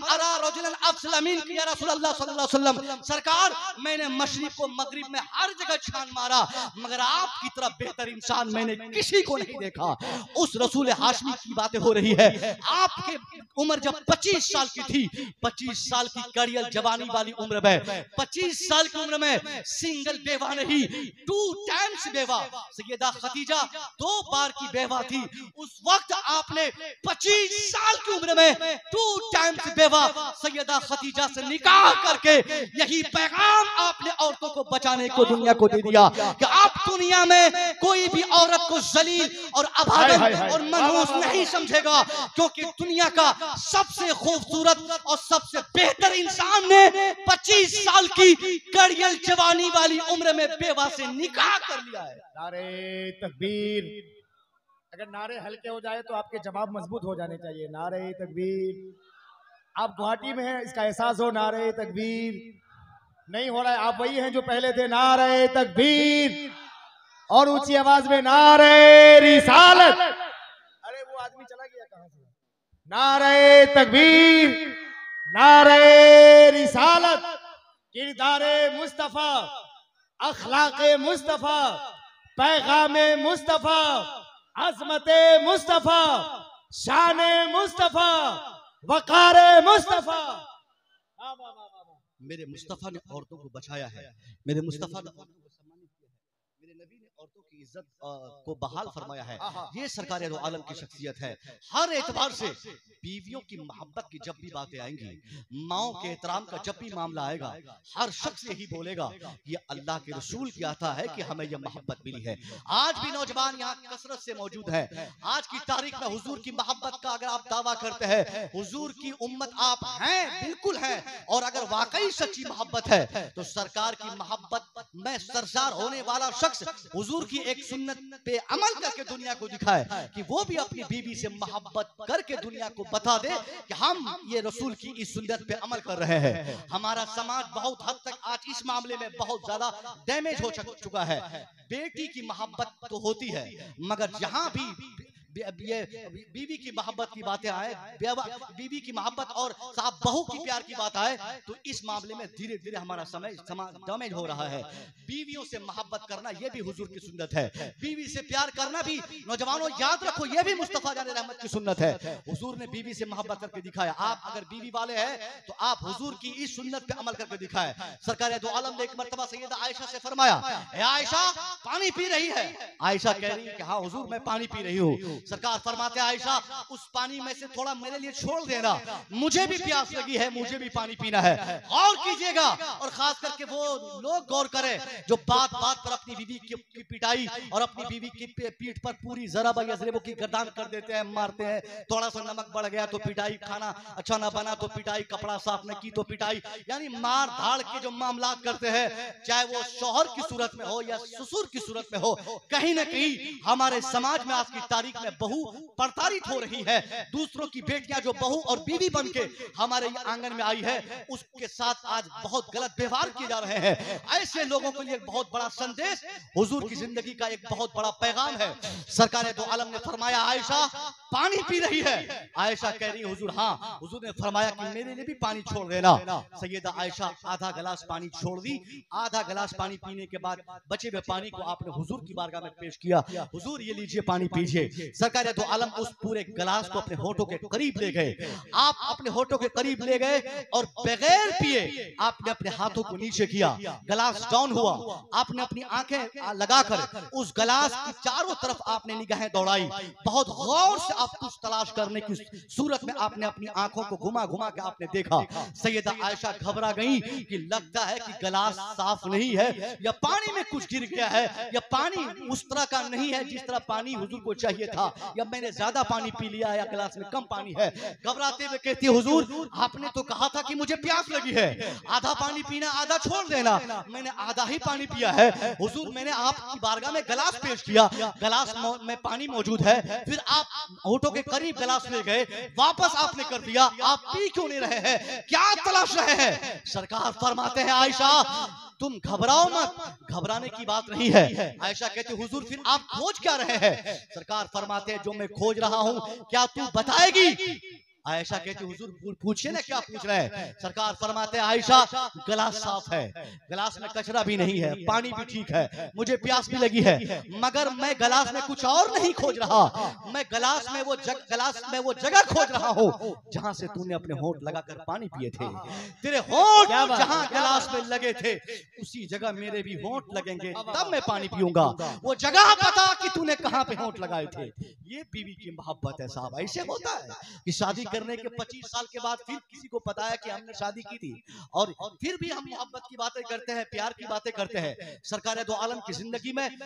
अरा रजुलन अफसल मिनक या रसूलुल्लाह सल्लल्लाहु अलैहि वसल्लम, सरकार मैंने मशरिक को मगरिब में हर जगह छान मारा, मगर आपकी तरह बेहतर इंसान मैंने किसी को नहीं देखा। उस रसूल हाशमी की बातें हो रही है। आपके उम्र जब 25 साल की थी, 25 साल की कड़ियल जवानी वाली उम्र में, 25 साल की उम्र में सिंगल बेवा नहीं, 2 टाइम्स बेवा, सैयदा खदीजा 2 बार की बेवा थी। उस वक्त आपने 25 साल की उम्र में 2 टाइम्स बेवा सैयदा खदीजा से निकाह करके यही पैगाम आपने औरतों को बचाने को दुनिया को दे दिया कि आप दुनिया में कोई भी औरत को जलील और अभागन और मनहूस नहीं समझेगा, क्योंकि दुनिया का सबसे खूबसूरत और सबसे बेहतर इंसान ने 25 साल की कड़ियल जवानी वाली उम्र में बेवा से निकाह कर लिया है। नारे तकबीर। अगर नारे हल्के हो जाए तो आपके जवाब मजबूत हो जाने चाहिए। नारे तकबीर। आप गुवाहाटी में हैं, इसका एहसास हो। नारे तकबीर नहीं हो रहा है, आप वही हैं जो पहले थे। नारे तकबीर और ऊंची आवाज में नारे रिसालत। अरे वो आदमी चला गया कहां से? नारे तकबीर, नारे रिसालत, किरदारे मुस्तफा, अखलाके मुस्तफा, पैगामे मुस्तफा, अजमते मुस्तफा, शाने मुस्तफा, वकारे मुस्तफा। मेरे मुस्तफा ने औरतों को बचाया है, मेरे मुस्तफा ने औरतों को सम्मानित किया है, मेरे नबी ने औरतों की इज्जत को बहाल फरमाया है। ये सरकार दो आलम की शख्सियत है। हर एतबार से बीवियों की मोहब्बत की जब भी बातें आएंगी, माओ के एहतराम का जब भी मामला आएगा, हर शख्स यही बोलेगा ये अल्लाह के रसूल की आता है कि हमें यह मोहब्बत मिली है। आज भी नौजवान यहाँ कसरत से मौजूद है। आज की तारीख में हुजूर की मोहब्बत का अगर आप दावा करते हैं, हुजूर की उम्मत आप हैं, बिल्कुल हैं, और अगर वाकई सच्ची मोहब्बत है तो सरकार की मोहब्बत में सरशार होने वाला शख्स हुजूर की एक सुन्नत पे अमल करके दुनिया को दिखाए कि वो भी अपनी बीवी से मोहब्बत करके दुनिया को बता दे कि हम ये रसूल की इस सुन्नत पे अमल कर रहे हैं। हमारा समाज बहुत हद तक आज इस मामले में बहुत ज्यादा डैमेज हो चुका है। बेटी की मोहब्बत तो होती है, मगर जहां भी ये बीवी की मोहब्बत की बातें आए, बीवी की मोहब्बत और साहब बहू की प्यार की बात आए, तो इस मामले में धीरे धीरे हमारा समाज डैमेज हो रहा है। बीवियों से मोहब्बत करना ये भी हुजूर की सुन्नत है। बीवी से प्यार करना भी, नौजवानों याद रखो, ये भी मुस्तफा जान रहमत की सुन्नत है। हुजूर ने बीवी से मोहब्बत करके दिखाया। आप अगर बीवी वाले हैं तो आप हुजूर की इस सुन्नत पे अमल करके दिखाए। सरकार दो आलम ने एक मर्तबा सैयदा आयशा से फरमाया, आयशा पानी पी रही है? आयशा कह रही है कि हाँ हुजूर मैं पानी पी रही हूँ। सरकार फरमाते आयशा उस पानी में से थोड़ा मेरे लिए छोड़ देना, मुझे भी प्यास लगी है, मुझे भी पानी पीना है। गौर कीजिएगा, और खास करके वो लोग गौर करें जो बात बात पर अपनी बीवी की पिटाई और अपनी बीवी की पीठ पर पूरी जरा यजरेबों की गर्दान कर देते हैं, मारते हैं। थोड़ा सा नमक बढ़ गया तो पिटाई, खाना अच्छा ना बना तो पिटाई, कपड़ा साफ न की तो पिटाई, यानी मार धाड़ के जो मामला करते हैं, चाहे वो शौहर की सूरत में हो या ससुर की सूरत में हो, कहीं ना कहीं हमारे समाज में आज की तारीख में बहू प्रताड़ित हो रही है। दूसरों की बेटियां जो बहू और बीवी बनके हमारे आंगन में आई है, उसके साथ आज बहुत गलत व्यवहार किए जा रहे हैं। ऐसे लोगों के लिए एक बहुत बड़ा संदेश, हुजूर की जिंदगी का एक बहुत बड़ा पैगाम है। सरकार दो आलम ने फरमाया आयशा पानी पी रही है? आयशा कह रही हुजूर हाँ। हुजूर ने फरमाया कि मेरे लिए भी पानी छोड़ देना। सैयदा आयशा आधा गिलास पानी छोड़ दी। आधा गिलास पानी पीने के बाद बचे हुए पानी को आपने हुजूर की बारगाह में पेश किया। हुजूर ये लीजिए पानी पीजिए। सरकार दो आलम उस पूरे गिलास को अपने होठों के करीब ले गए। आप अपने होठों के करीब ले गए और बगैर पिए आपने अपने हाथों को नीचे किया। गिलास डाउन हुआ। आपने अपनी आंखें लगाकर उस गिलास की चारों तरफ आपने निगाहें दौड़ाई। बहुत गौर से आप कुछ तलाश करने की सूरत में आपने अपनी आंखों को घुमा घुमा के आपने देखा। सैयदा आयशा घबरा गई कि लगता है कि गिलास साफ नहीं है, या पानी में कुछ गिर गया है, या पानी उस तरह का नहीं है जिस तरह पानी हुजूर को चाहिए था, या मैंने ज्यादा पानी पी लिया या गिलास में कम पानी है। घबराते हुए कहती है हुजूर आपने तो कहा था कि मुझे प्यास लगी है, आधा पानी पीना आधा छोड़ देना, मैंने आधा ही पानी पिया है। हुजूर मैंने आपकी बारगाह में गिलास पेश किया, गिलास में पानी मौजूद है, फिर आप होठों के करीब गिलास ले गए, वापस आपने कर दिया, आप पी क्यों नहीं रहे हैं, क्या तलाश रहे हैं? सरकार फरमाते हैं आयशा तुम घबराओ मत, घबराने की बात नहीं है। आयशा कहती हुजूर फिर आप खोज क्या रहे हैं? सरकार फरमाते हैं जो मैं खोज रहा हूं क्या तू बताएगी? आयशा कहती हुजूर पूछिए ना क्या पूछ रहे हैं। सरकार फरमाते हैं आयशा गिलास साफ है, गिलास में कचरा भी नहीं है, पानी भी ठीक है, मुझे प्यास भी लगी है, मगर मैं गिलास में कुछ और नहीं खोज रहा, मैं गिलास में वो जगह खोज रहा हूँ जहां से तूने अपने होंठ लगाकर पानी पिए थे। तेरे होंठ जहां गिलास में लगे थे उसी जगह मेरे भी होंठ लगेंगे, तब मैं पानी पीऊंगा। वो जगह बता कि तूने कहां पे होंठ लगाए थे। ये बीवी की मोहब्बत है साहब। ऐसे होता है कि शादी करने के 25 साल के बाद फिर किसी को पता है कि हमने शादी की थी, और फिर भी हम मोहब्बत की बातें करते हैं, प्यार की बातें करते हैं। सरकार दो आलम की जिंदगी में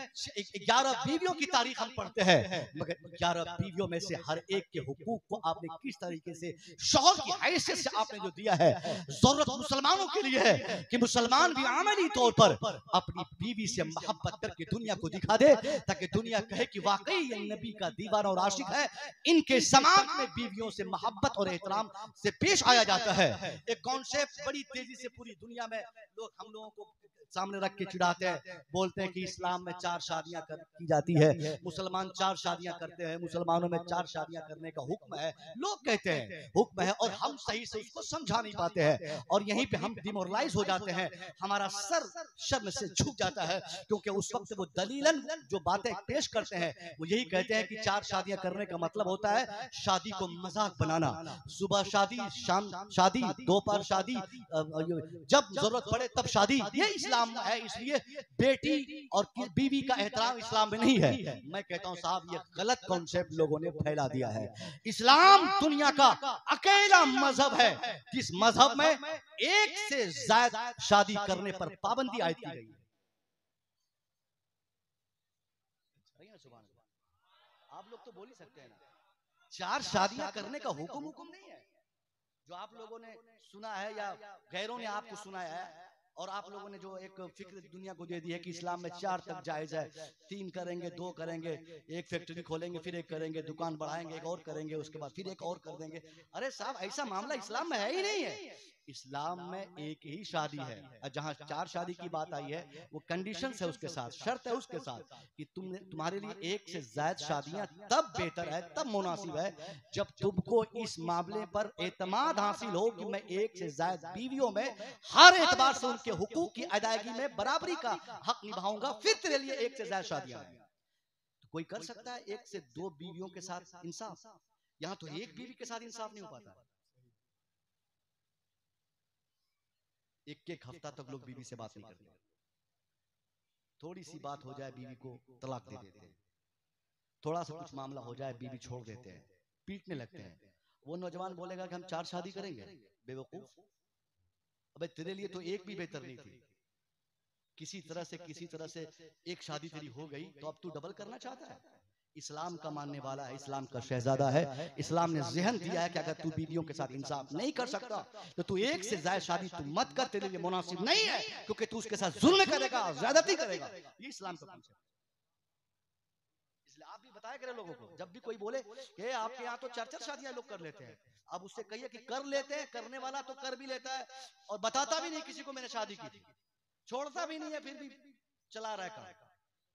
11 बीवियों की तारीख हम पढ़ते हैं, मगर 11 बीवियों में से हर एक के हुकूक को आपने किस तरीके से शौहर की हैसियत से आपने जो दिया है। जरूरत मुसलमानों के लिए है कि मुसलमान भी अमली तौर पर अपनी बीवी से मोहब्बत करके दुनिया को दिखा दे, ताकि दुनिया कहे कि वाकई ये नबी का दीवाना और आशिक है। इनके समाज में बीवियों से मोहब्बत और एहतराम से पेश आया जाता है। एक कॉन्सेप्ट बड़ी तेजी से पूरी दुनिया में लोग हम लोगों को सामने रख के चिढ़ाते हैं, बोलते हैं कि इस्लाम में 4 शादियां की जाती है, मुसलमान 4 शादियां करते हैं, मुसलमानों में 4 शादियां करने का हुक्म है। लोग कहते हैं हुक्म है और हम सही से उसको समझा नहीं पाते हैं, और यहीं पे हम डिमोरलाइज हो जाते जाते हैं, हमारा सर शर्म से झुक जाता है, क्योंकि उस वक्त वो दलीलन जो बातें पेश करते हैं वो यही कहते हैं कि 4 शादियां करने का मतलब होता है शादी को मजाक बनाना, सुबह शादी, शाम शादी, दोपहर शादी, जब जरूरत पड़े तब शादी। ये इस्लाम है, इसलिए बेटी और बीवी का एहतराम इस्लाम में नहीं है। मैं कहता हूं साहब ये गलत कॉन्सेप्ट लोगों ने फैला दिया है। इस्लाम दुनिया का अकेला मजहब है जिस मजहब में एक से ज्यादा शादी करने पर पाबंदी आयद की गई है। आप लोग तो बोल ही सकते हैं ना, 4 शादियां करने का हुक्म नहीं है जो आप लोगों ने सुना है या गैरों ने आपको सुनाया है, और आप लोगों ने जो एक फिक्र दुनिया को दे दी है कि इस्लाम में 4 तक जायज है, 3 करेंगे, 2 करेंगे, एक फैक्ट्री खोलेंगे, फिर एक करेंगे, दुकान बढ़ाएंगे, एक और करेंगे, उसके बाद फिर एक और कर देंगे। अरे साहब ऐसा मामला इस्लाम में है ही नहीं है। इस्लाम में एक ही शादी है। जहां 4 शादी की बात आई है वो कंडीशंस है, उसके साथ शर्त है उसके साथ कि तुम्हारे लिए एक से ज्यादा शादियां तब बेहतर है, तब मुनासिब है जब तुमको इस मामले पर एतमाद हासिल हो कि मैं एक से ज्यादा बीवियों में हर एतबार से उनके हुकूक की अदायगी में बराबरी का हक निभाऊंगा, फिर तेरे लिए एक से ज्यादा शादियां हैं। तो कोई कर सकता है 1 से 2 बीवियों के साथ इंसाफ? यहां तो एक बीवी के साथ इंसाफ नहीं हो पाता। एक हफ्ता तक लोग बीवी से बात नहीं करते, थोड़ी सी बात हो जाए बीवी को तलाक दे देते हैं, थोड़ा सा कुछ मामला हो जाए बीवी छोड़ देते हैं, पीटने लगते हैं। वो नौजवान बोलेगा कि हम 4 शादी करेंगे। बेवकूफ, अबे तेरे लिए तो एक भी बेहतर नहीं थी। किसी तरह से एक शादी तेरी हो गई तो अब तू डबल करना चाहता है। इस्लाम का मानने वाला है, इस्लाम का शहजादा है। इस्लाम ने ज़हन दिया है कि अगर तू बीवियों के साथ इंसाफ नहीं कर सकता तो तू एक से ज्यादा शादी तू मत कर, तेरे लिए मुनासिब नहीं है, क्योंकि तू उसके साथ जुल्म करेगा, ज्यादती करेगा। ये इस्लाम का कॉन्सेप्ट। इसलिए आप भी बताया करें लोगों को, जब भी कोई बोले कि आपके यहाँ तो 4 शादियां लोग कर लेते हैं, अब उससे कहिए कि कर लेते हैं, करने वाला तो कर भी लेता है और बताता भी नहीं किसी को मैंने शादी की थी, छोड़ता भी नहीं है, फिर भी चला रहा है काम।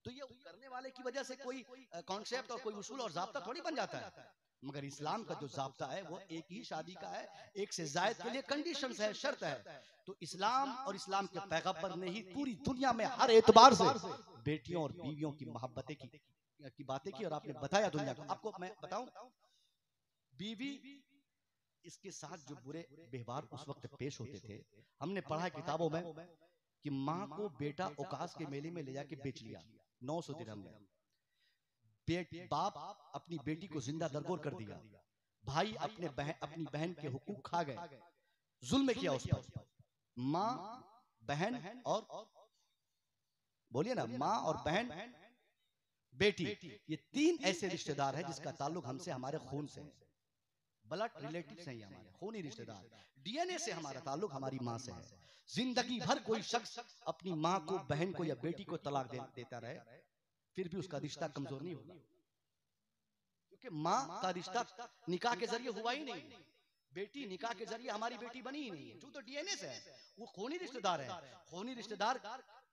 तो ये करने वाले की वजह से कोई कॉन्सेप्ट और कोई उसूल और ज़ाब्ता थोड़ी बन जाता है। मगर इस्लाम का जो ज़ाब्ता है वो एक ही शादी का है, एक से ज़ायद के लिए कंडीशंस है, शर्त है। तो इस्लाम और इस्लाम के पैगंबर ने ही पूरी दुनिया में हर एतबार से बेटियों और बीवियों की मोहब्बतें की बातें की, और आपने बताया दुनिया को। आपको मैं बताऊं, बीवी इसके साथ जो बुरे व्यवहार उस वक्त पेश होते थे, हमने पढ़ा है किताबों में कि माँ को बेटा ओकास के मेले में ले जाके बेच लिया 900 दिरहम में। बाप अपनी बेटी को जिंदा दरगोर कर दिया, भाई अपनी बहन के हुकूक खा गए, जुल्म किया उस पर। माँ, बहन और बोलिए ना, माँ और बहन, बेटी, ये 3 ऐसे रिश्तेदार हैं जिसका ताल्लुक हमसे, हमारे खून से है। ब्लड रिलेटिव्स हैं ये, हमारे खूनी रिश्तेदार। डीएनए से हमारा ताल्लुक हमारी माँ से है। जिंदगी भर कोई शख्स अपनी माँ को, बहन को या बेटी को तलाक देता रहे, फिर भी उसका रिश्ता कमजोर नहीं होगा, क्योंकि माँ का रिश्ता निकाह के जरिए हुआ ही नहीं, बेटी निकाह के जरिए हमारी बेटी बनी ही नहीं है, जो तो डीएनए से है। वो खूनी रिश्तेदार है। खूनी रिश्तेदार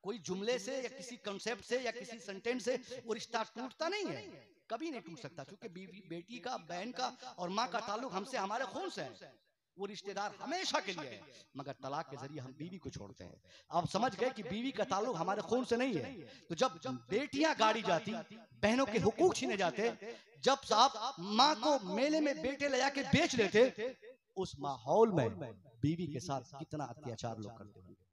कोई जुमले से या किसी कंसेप्ट से या किसी सेंटेंस से वो रिश्ता टूटता नहीं है, कभी नहीं टूट सकता, क्योंकि बेटी का, बहन का और माँ का ताल्लुक हमसे, हमारे खून से है। वो रिश्तेदार हमेशा के लिए है। मगर तलाक के जरिए हम बीवी को छोड़ते हैं। आप समझ गए कि बीवी का ताल्लुक हमारे खून से नहीं है। तो जब बेटियां गाड़ी जाती, बहनों के हुकूक छीने जाते, जब साहब माँ को मेले में बेटे ले जाके बेच देते, उस माहौल में बीवी के साथ कितना अत्याचार लोग करते होंगे।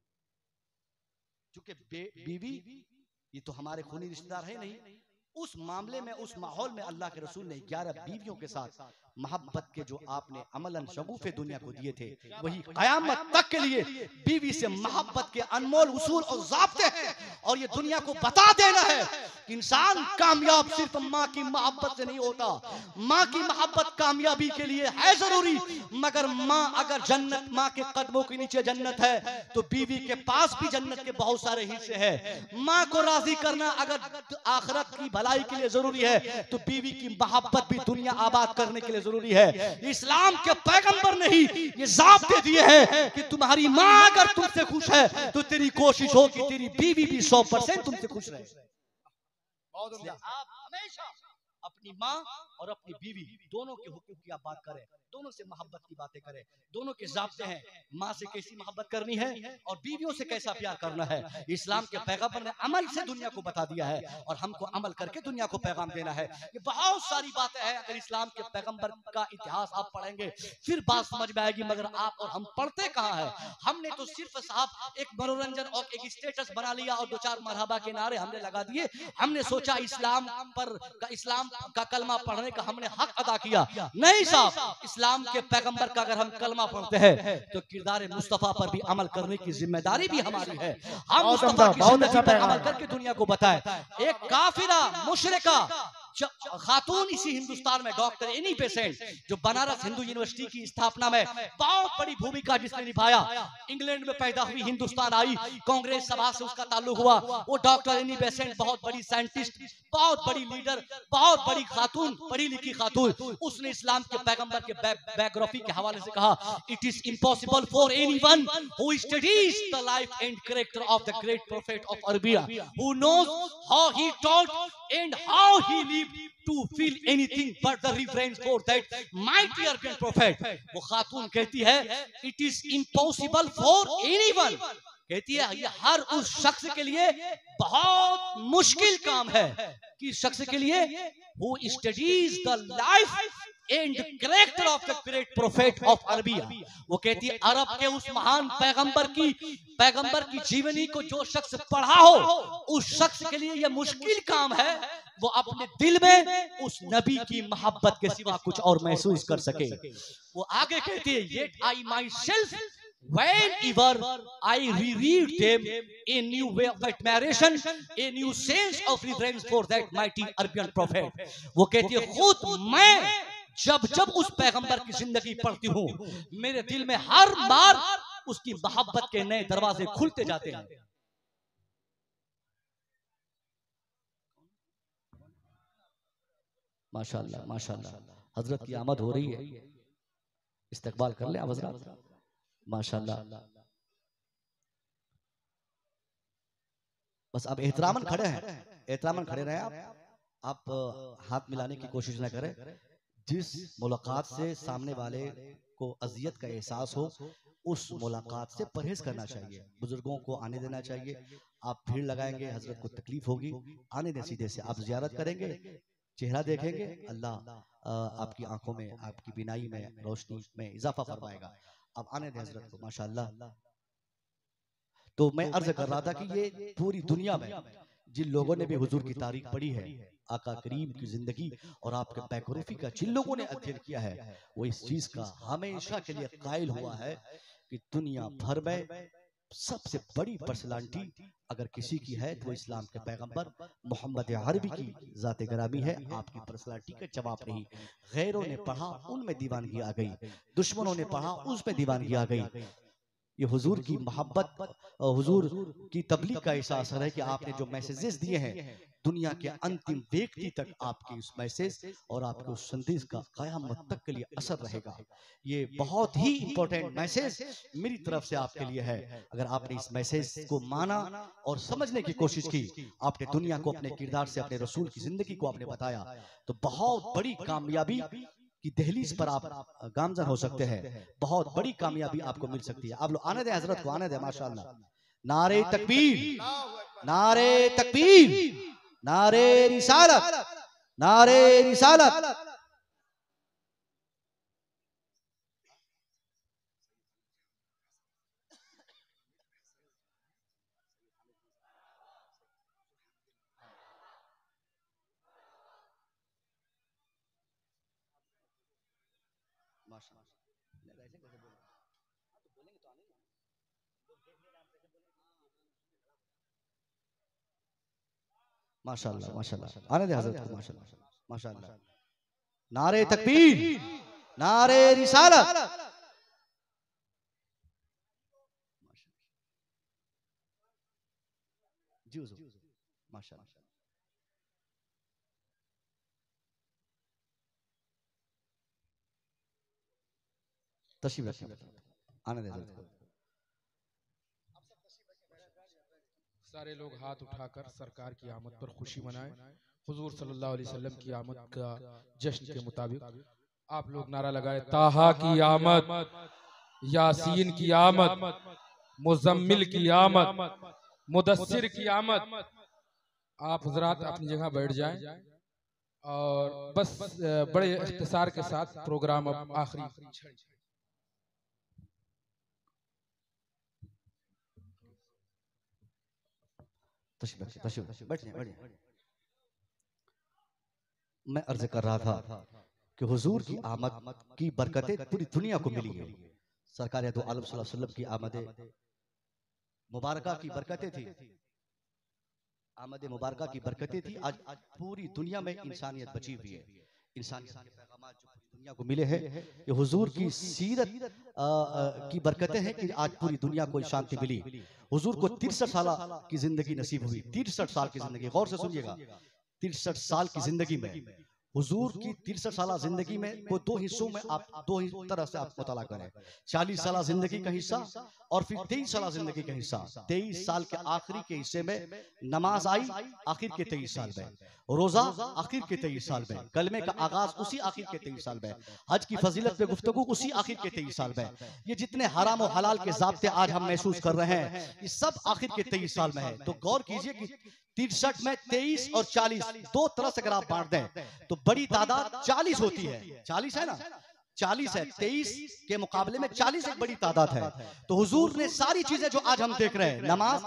क्योंकि बीवी ये तो हमारे खूनी रिश्तेदार है नहीं। उस मामले में, उस माहौल में अल्लाह के रसूल ने 11 बीवियों के साथ मोहब्बत के जो आपने अमलन शगुफे दुनिया को दिए थे, वही कयामत तक के लिए बीवी से मोहब्बत के अनमोल उसूल और ज़ाब्ते हैं। और ये दुनिया को बता देना है कि इंसान कामयाब सिर्फ माँ की मोहब्बत से नहीं होता। माँ की मोहब्बत कामयाबी के लिए है जरूरी, मगर माँ अगर जन्नत, माँ के कदमों के नीचे जन्नत है, तो बीवी के पास भी जन्नत के बहुत सारे हिस्से हैं। माँ को राजी करना अगर आखिरत की भलाई के लिए जरूरी है, तो बीवी की मोहब्बत भी दुनिया आबाद करने के लिए जरूरी है। इस्लाम के पैगंबर ने ही ये ज़ाब्ते दिए हैं कि तुम्हारी माँ अगर तुमसे खुश है तो तेरी कोशिश हो कि तेरी बीवी भी 100% तुमसे खुश रहे। आप हमेशा अपनी माँ और अपनी बीवी, दोनों के हुकूक की आप बात करें, दोनों से मोहब्बत की बातें करें, दोनों के ज़ाब्ते हैं, माँ से कैसी मोहब्बत करनी है और बीवियों से कैसा प्यार करना है। इस्लाम के पैगंबर ने अमल से दुनिया को बता दिया है और हमको अमल करके दुनिया को पैगाम देना है। ये बहुत सारी बातें हैं, अगर इस्लाम के पैगंबर का इतिहास आप पढ़ेंगे फिर बात समझ में आएगी, मगर आप और हम पढ़ते कहाँ है। हमने तो सिर्फ साहब एक मनोरंजन और एक स्टेटस बना लिया और दो चार मरहबा के नारे हमने लगा दिए। हमने सोचा इस्लाम का कलमा पढ़ने का हमने हक अदा किया। नहीं साहब, इस्लाम के पैगंबर का अगर हम कलमा पढ़ते हैं तो किरदार मुस्तफा पर भी अमल करने की जिम्मेदारी भी हमारी है। हम मुस्तफा की जिंदगी पर अमल करके दुनिया को बताएं। एक काफिरा मुशरिका खातून इसी हिंदुस्तान में डॉक्टर एनी बेसेंट, जो बनारस हिंदू यूनिवर्सिटी की स्थापना में बहुत बड़ी भूमिका जिसने निभाया, इंग्लैंड में पैदा हुई, हिंदुस्तान आई, कांग्रेस सभा से उसका ताल्लुक हुआ। वो डॉक्टर एनी बेसेंट बहुत बड़ी साइंटिस्ट, बहुत बड़ी लीडर, बहुत बड़ी खातून, पढ़ी लिखी खातून, उसने इस्लाम के पैगंबर के बायोग्राफी के हवाले से कहा, it is impossible for anyone who studies the life and character of the great prophet of Arabia, who knows how he taught and how he lived to feel anything but the reverence for that mighty Arabian prophet. वो खातून कहती है it is impossible for anyone, कहती है ये हर उस शख्स के लिए बहुत मुश्किल काम है कि शख्स के लिए who studies the life and character of the great prophet of Arabia. वो कहती है अरब के उस महान पैगंबर की जीवनी को जो शख्स पढ़ा हो, उस शख्स के लिए यह मुश्किल काम है वो अपने दिल में उस नबी की मोहब्बत के सिवा कुछ और महसूस कर सके। वो आगे कहती है yet I myself whenever I reread them a new way of admiration, a new sense of reverence for that mighty Arabian prophet. वो कहती है खुद मैं जब उस पैगंबर की जिंदगी पढ़ती हूँ, मेरे दिल में हर बार उसकी मोहब्बत के नए दरवाजे खुलते जाते हैं। माशाअल्लाह माशाअल्लाह, हजरत की आमद हो रही है, इस्तकबाल कर ले आप हजरत। माशाअल्लाह, बस आप एहतरामन खड़े हैं, एहतरामन खड़े रहे आप हाथ मिलाने की कोशिश न करें। जिस मुलाकात से सामने वाले को अजियत का एहसास हो, उस मुलाकात से परहेज करना चाहिए। बुजुर्गों को आने देना चाहिए। आप भीड़ लगाएंगे, हजरत को तकलीफ होगी, आने दें सीधे से। आप जियारत करेंगे, चेहरा देखेंगे, अल्लाह आपकी आंखों में, आपकी बिनाई में, रोशनी में इजाफा फरमाएगा। अब आने दें हजरत को। माशाअल्लाह। तो मैं अर्ज कर रहा था कि ये पूरी दुनिया में जिन लोगों ने भी हुजूर की तारीख पढ़ी है, आका करीम की जिंदगी और आपके बायोग्राफी का जिन लोगों ने अध्ययन किया है, वो इस चीज का हमेशा के लिए कायल हुआ है कि दुनिया भर में सबसे बड़ी पर्सनालिटी अगर किसी की है तो इस्लाम के पैगंबर मोहम्मद अरबी की जाते गरामी है। आपकी पर्सनालिटी का जवाब नहीं। गैरों ने पढ़ा, उनमें दीवानगी आ गई, दुश्मनों ने पढ़ा, उसमें दीवानगी आ गई। ये हुजूर की मोहब्बत, हुजूर की तबलीग का एहसास है कि आपने जो मैसेजेस दिए हैं, दुनिया के अंतिम व्यक्ति तक आपके उस मैसेज और आपके उस संदेश का क़यामत तक के लिए असर रहेगा। ये बहुत ही इंपॉर्टेंट मैसेज मेरी तरफ से आपके लिए है। अगर आपने इस मैसेज को माना और समझने की कोशिश की, आपने दुनिया को अपने किरदार से, अपने रसूल की जिंदगी को आपने बताया, तो बहुत बड़ी कामयाबी की दहलीज पर आप गामजन हो सकते हैं। बहुत बड़ी कामयाबी आपको मिल सकती है। आप लोग आने दें हजरत को, आने दें। माशाअल्लाह। नारे तकबीर, नारे तकबीर, नारे रिसालत, नारे रिसालत। माशाअल्लाह माशाअल्लाह, आने दे हजरत को। माशाअल्लाह माशाअल्लाह। नारे तकबीर, नारे रिसालत। जी माशाअल्लाह। तशरीफ रखिए, आने दे हजरत को। सारे लोग हाथ उठाकर सरकार की आमद पर खुशी मनाएं। हुजूर सल्लल्लाहु अलैहि वसल्लम की आमद का जश्न के मुताबिक आप लोग नारा लगाए, ताहा की आमद, यासीन की आमद, मुजम्मिल की आमद, मुदस्सिर की आमद। आप हजरात अपनी जगह बैठ जाएं और बस बड़े इख्तिसार के साथ प्रोग्राम अब आखिरी। मैं अर्ज कर रहा था कि हुजूर की आमद की बरकतें पूरी दुनिया को मिली है। सरकार दो आलम सल्लल्लाहु अलैहि वसल्लम की आमद मुबारका की बरकतें थी, आमद मुबारका की बरकतें थी। आज पूरी दुनिया में इंसानियत बची हुई है। इंसानियत के पैगाम जो पूरी दुनिया को मिले हैं, ये हुजूर की सीरत की बरकतें हैं कि आज पूरी दुनिया को शांति मिली। हुजूर को 63 साल की जिंदगी नसीब हुई। 63 साल की जिंदगी, गौर से सुनिएगा, 63 साल की जिंदगी में, हुजूर की 63 साल जिंदगी में को दो हिस्सों में आप दो तरह से आप मुताला करें। 40 साल जिंदगी का हिस्सा और फिर 23 साल जिंदगी का हिस्सा। 23 साल के आखिरी के हिस्से में नमाज आई, आखिर के 23 साल में रोजा, आखिर के 23 साल में कलमे का आगाज, उसी आखिर के 23 साल में हज की फजीलत पे गुफ्तगू, उसी आखिर के 23 साल में। ये जितने हराम और हलाल के ज़ाब्ते आज हम महसूस कर रहे हैं, ये सब आखिर के 23 साल में है। तो गौर कीजिए कि 63 में 23 और 40 दो तरह से अगर आप बांट दें तो बड़ी तादाद 40 होती है। 40 है ना, 40 है, 23 के मुकाबले में 40 एक बड़ी तादाद है। तो हुजूर ने सारी चीजें जो आज हम देख रहे हैं, नमाज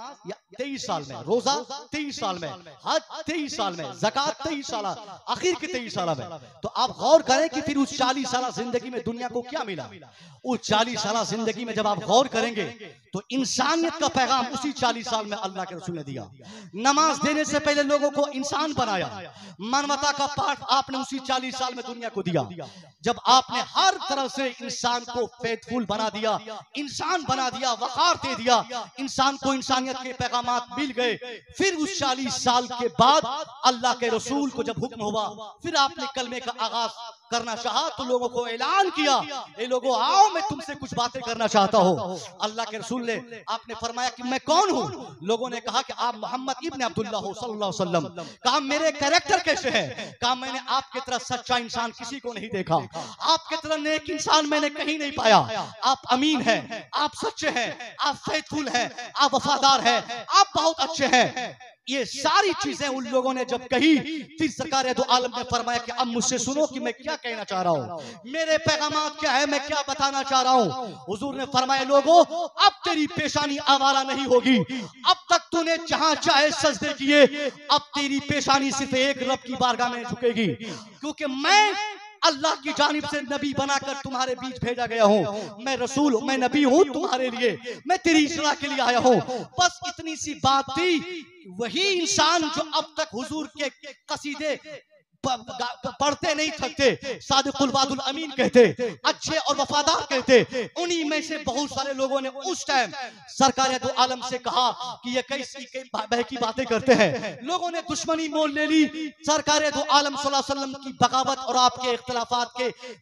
23 साल में, रोजा 23 साल में, हज 23 साल में, ज़कात 23 साल, आखिर के 23 साल में। तो आप गौर करें कि फिर उस 40 साल जिंदगी में दुनिया को क्या मिला। उस 40 साल जिंदगी में जब आप गौर करेंगे तो इंसानियत का पैगाम उसी 40 साल में अल्लाह के रसूल ने दिया। नमाज देने से पहले लोगों को इंसान बनाया, मानवता का पाठ आपने उसी 40 साल में दुनिया को दिया। जब आपने हर तरह से इंसान को फेथफुल बना दिया, इंसान बना दिया, वकार दे दिया, इंसान को इंसानियत के पैगामात मिल गए। फिर उस 40 साल के बाद अल्लाह के रसूल को जब हुक्म हुआ, फिर आपने कलमे का आगाज करना चाहा तो लोगों को ऐलान किया, ए लोगों आओ मैं तुमसे कुछ बातें करना चाहता हूँ। अल्लाह के रसूल ने आपने फरमाया कि मैं कौन हूँ। लोगों ने कहा कि आप मोहम्मद इब्न अब्दुल्लाह हो सल्लल्लाहु अलैहि वसल्लम। कहा मेरे कैरेक्टर कैसे है। कहा मैंने आपके तरह सच्चा इंसान किसी को नहीं देखा, आपके तरह नेक इंसान मैंने कहीं नहीं पाया। आप अमीन हैं, आप सच्चे हैं, आप फेथफुल हैं, आप वफादार हैं, आप बहुत अच्छे हैं। ये सारी चीजें उन लोगों ने जब कही, फिर सरकार दो आलम ने फरमाया कि अब मुझसे सुनो कि मैं क्या कहना चाह रहा हूँ, मेरे पैगामात क्या है, मैं क्या बताना चाह रहा हूँ। हुजूर ने फरमाया लोगों अब तेरी पेशानी आवारा नहीं होगी। अब तक तूने जहां चाहे सजदे किए, अब तेरी पेशानी सिर्फ एक रब की बारगाह में झुकेगी, क्योंकि मैं अल्लाह की जानिब से नबी बनाकर तुम्हारे बीच भेजा गया हूँ। मैं रसूल हूँ, मैं नबी हूँ तुम्हारे लिए, मैं तेरी इस्लाह के लिए आया हूँ। बस इतनी सी बात थी। वही इंसान जो अब तक हुजूर के कसीदे पढ़ते नहीं थकते, सादिकुल वादुल अमीन कहते, अच्छे और वफादार कहते, उन्हीं में से बहुत सारे लोगों ने उस टाइम सरकार दो आलम से कहा कि ये कैसी बहकी बातें करते हैं। लोगों ने दुश्मनी मोल ले ली। सरकार दो आलम सल्लल्लाहु अलैहि वसल्लम की बगावत और आपके इख्तिलाफात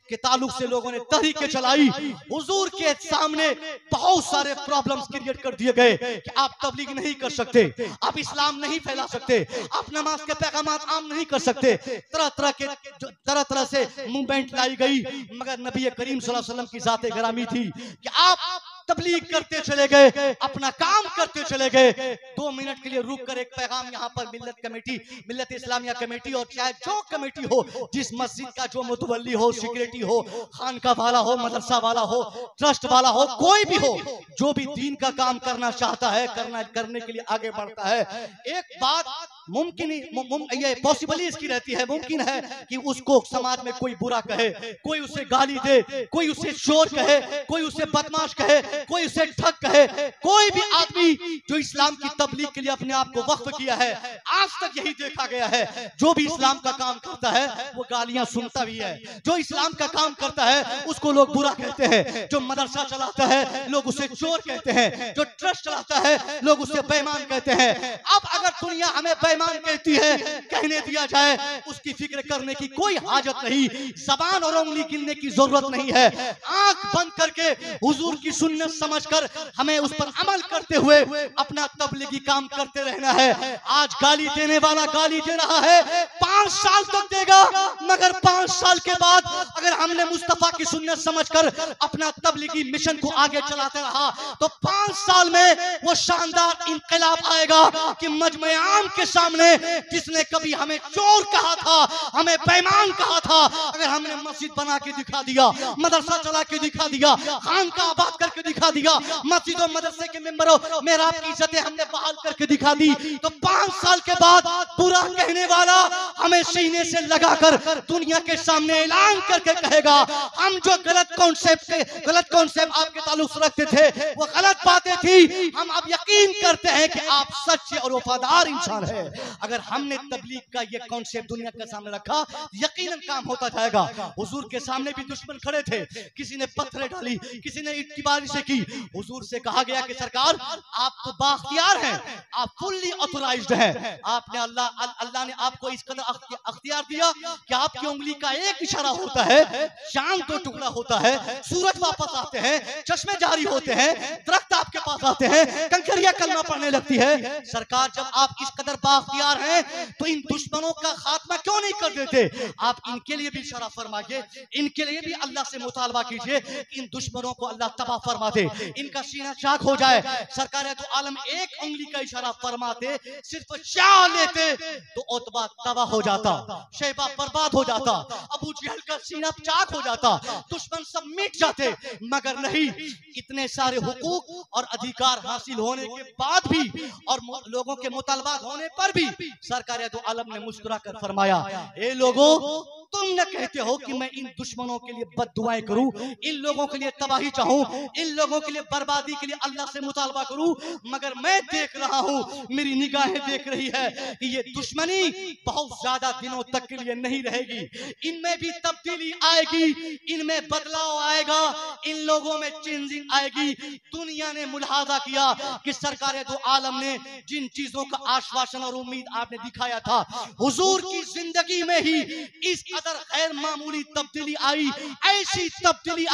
के ताल्लुक से लोगों ने तहरीकें चलाई। हुजूर के सामने बहुत सारे प्रॉब्लम्स क्रिएट कर दिए गए कि आप तबलीग नहीं कर सकते, आप इस्लाम नहीं फैला सकते, आप नमाज के पैगामात आम नहीं कर सकते। तरह तरह से मूवमेंट लाई गई, मगर नबी करीम सल्लल्लाहु अलैहि वसल्लम की जाते ग्रामी थी कि आप तबलीग करते चले गए, अपना काम करते चले गए। 2 मिनट के लिए रुक कर एक पैगाम यहाँ पर मिल्लत कमेटी, मिल्लत इस्लामिया कमेटी और चाहे जो कमेटी हो, जिस मस्जिद का जो मुतवल्ली हो, सिक्योरिटी हो, खानका वाला हो, मदरसा वाला हो, ट्रस्ट वाला हो, कोई भी हो, जो भी दीन का काम करना चाहता है, करने के लिए आगे बढ़ता है, एक बात मुमकिन ये पॉसिबल ही इसकी रहती है, मुमकिन है कि उसको समाज में कोई बुरा कहे, कोई उसे गाली दे, कोई उसे चोर कहे, कोई उसे बदमाश कहे, कोई उसे ठग कहे। कोई भी आदमी जो इस्लाम की तबलीग के लिए अपने आप को वक्फ किया है, आज तक यही देखा गया है, जो भी इस्लाम का काम करता है वो गालियां सुनता भी है। जो इस्लाम का काम करता है उसको लोग बुरा कहते हैं। जो मदरसा चलाता है लोग उसे चोर कहते हैं। जो ट्रस्ट चलाता है लोग उसे बेईमान कहते हैं। अब अगर दुनिया हमें पैमान कहती है कहने दिया जाए, उसकी फिक्र करने की कोई हाजत नहीं, जबान और उंगली गिनने की जरूरत नहीं है। आंख बंद करके हुजूर की सुन्नत समझकर हमें उस पर अमल करते हुए अपना तबलीगी काम करते रहना है। आज गाली देने वाला गाली दे रहा है, 5 साल तक देगा, मगर 5 साल के बाद अगर हमने मुस्तफा की सुन्नत समझकर अपना तबलीगी मिशन को आगे चलाते रहा तो 5 साल में वो शानदार इंकलाब आएगा कि मजमे आम के सामने जिसने कभी हमें चोर कहा था, हमें बेईमान कहा था, अगर हमने मस्जिद बना के दिखा दिया, मदरसा चला के दिखा दिया, खानका आबाद करके दिखा दिया, मस्जिद और मदरसे के मेंबरों मेरा आपकी इज्जतें हमने बहाल करके दिखा दी, तो 5 साल के बाद बुरा कहने वाला हमें सीने से लगाकर दुनिया के सामने ऐलान करके कहेगा हम जो गलत कॉन्सेप्ट आपके ताल्लुक से रखते थे वो गलत बातें थी, हम अब यकीन करते हैं कि आप सच्चे और वफादार इंसान हैं। अगर हमने तबलीग का ये कॉन्सेप्ट दुनिया के सामने रखा यकीनन काम होता जाएगा। हुजूर के सामने भी दुश्मन खड़े थे, किसी ने पत्थर डाली, किसी ने इत्तिबारी से की। हुजूर से कहा गया कि सरकार आप तो बाख्तियार हैं, आप फुल्ली ऑथोराइज्ड हैं, आपने अल्लाह ने आपको इस कदर अख्तियार दिया कि आपकी उंगली का एक इशारा होता है, चांद तो टुकड़ा होता है, सूरज वापस आते हैं, चश्मे जारी होते हैं, दरख्त आपके पास आते हैं, कंकरियां कलमा पड़ने लगती है। सरकार जब आप इस कदर बाख्तियार हैं तो इन दुश्मनों का खात्मा क्यों नहीं कर देते? आप इनके लिए भी इशारा फरमाइए, इनके लिए भी अल्लाह से मुतालबा कीजिए, इन दुश्मनों को अल्लाह तबाह फरमा दे, इनका सीना चाक हो जाए। सरकार तो आलम एक उंगली का इशारा फरमाते, सिर्फ चाह लेते तो उतबा तबाह हो जाता, शैबा बर्बाद हो जाता, अबू जहल का सीना चाक हो जाता, दुश्मन सब मिट जाते। मगर नहीं, इतने सारे हुकूक और अधिकार हासिल होने के बाद भी और लोगों के मुतालबात होने पर भी सरकार तो आलम ने मुस्कुरा कर फरमाया, ए लोगों तुम न कहते हो कि मैं इन दुश्मनों के लिए बद्दुआएं करूं, इन लोगों के लिए तबाही चाहूं, इन लोगों के लिए बर्बादी के लिए अल्लाह से मुतालबा करूं, मगर मैं देख रहा हूं, मेरी निगाहें देख रही है कि ये दुश्मनी बहुत ज्यादा दिनों तक के लिए नहीं रहेगी, इनमें भी तब्दीली आएगी, इनमें बदलाव आएगा, इन लोगों में चेंजिंग आएगी। दुनिया ने मुलाहाजा किया कि सरकार दो आलम ने जिन चीजों का आश्वासन और उम्मीद आपने दिखाया था, हुजूर की जिंदगी में ही इस कदर गैर मामूली तब्दीली आई, ऐसी तब्दीली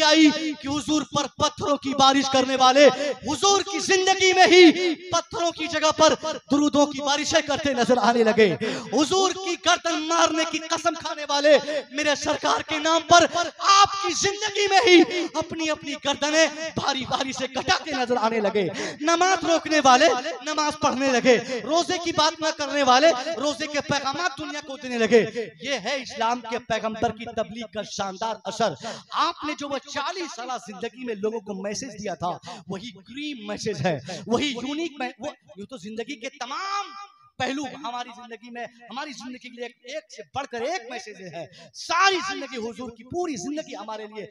आई कि हुजूर पर पत्थरों की बारिश करने वाले हुजूर की जिंदगी में ही पत्थरों की जगह पर दुरूदों की बारिशें करते नजर आने लगे। हुजूर की गर्दन मारने की कसम खाने वाले मेरे सरकार के नाम पर आपकी जिंदगी में ही अपनी अपनी गर्दनें भारी भारी से कटाते नजर आने लगे। नमाज रोकने वाले नमाज पढ़ने लगे, रोजे की बात न करने वाले रोजे के पैगाम दुनिया को देने लगे। ये है इस्लाम के पैगंबर की तबलीग का शानदार असर। आपने जो वो 40 साल जिंदगी में लोगों को मैसेज दिया था वही क्रीम मैसेज है, वही यूनिक। वो तो जिंदगी के तमाम पहलू हमारी जिंदगी में, हमारी जिंदगी के लिए एक से बढ़कर एक मैसेज है। सारी जिंदगी हुजूर की पूरी जिंदगी हमारे लिए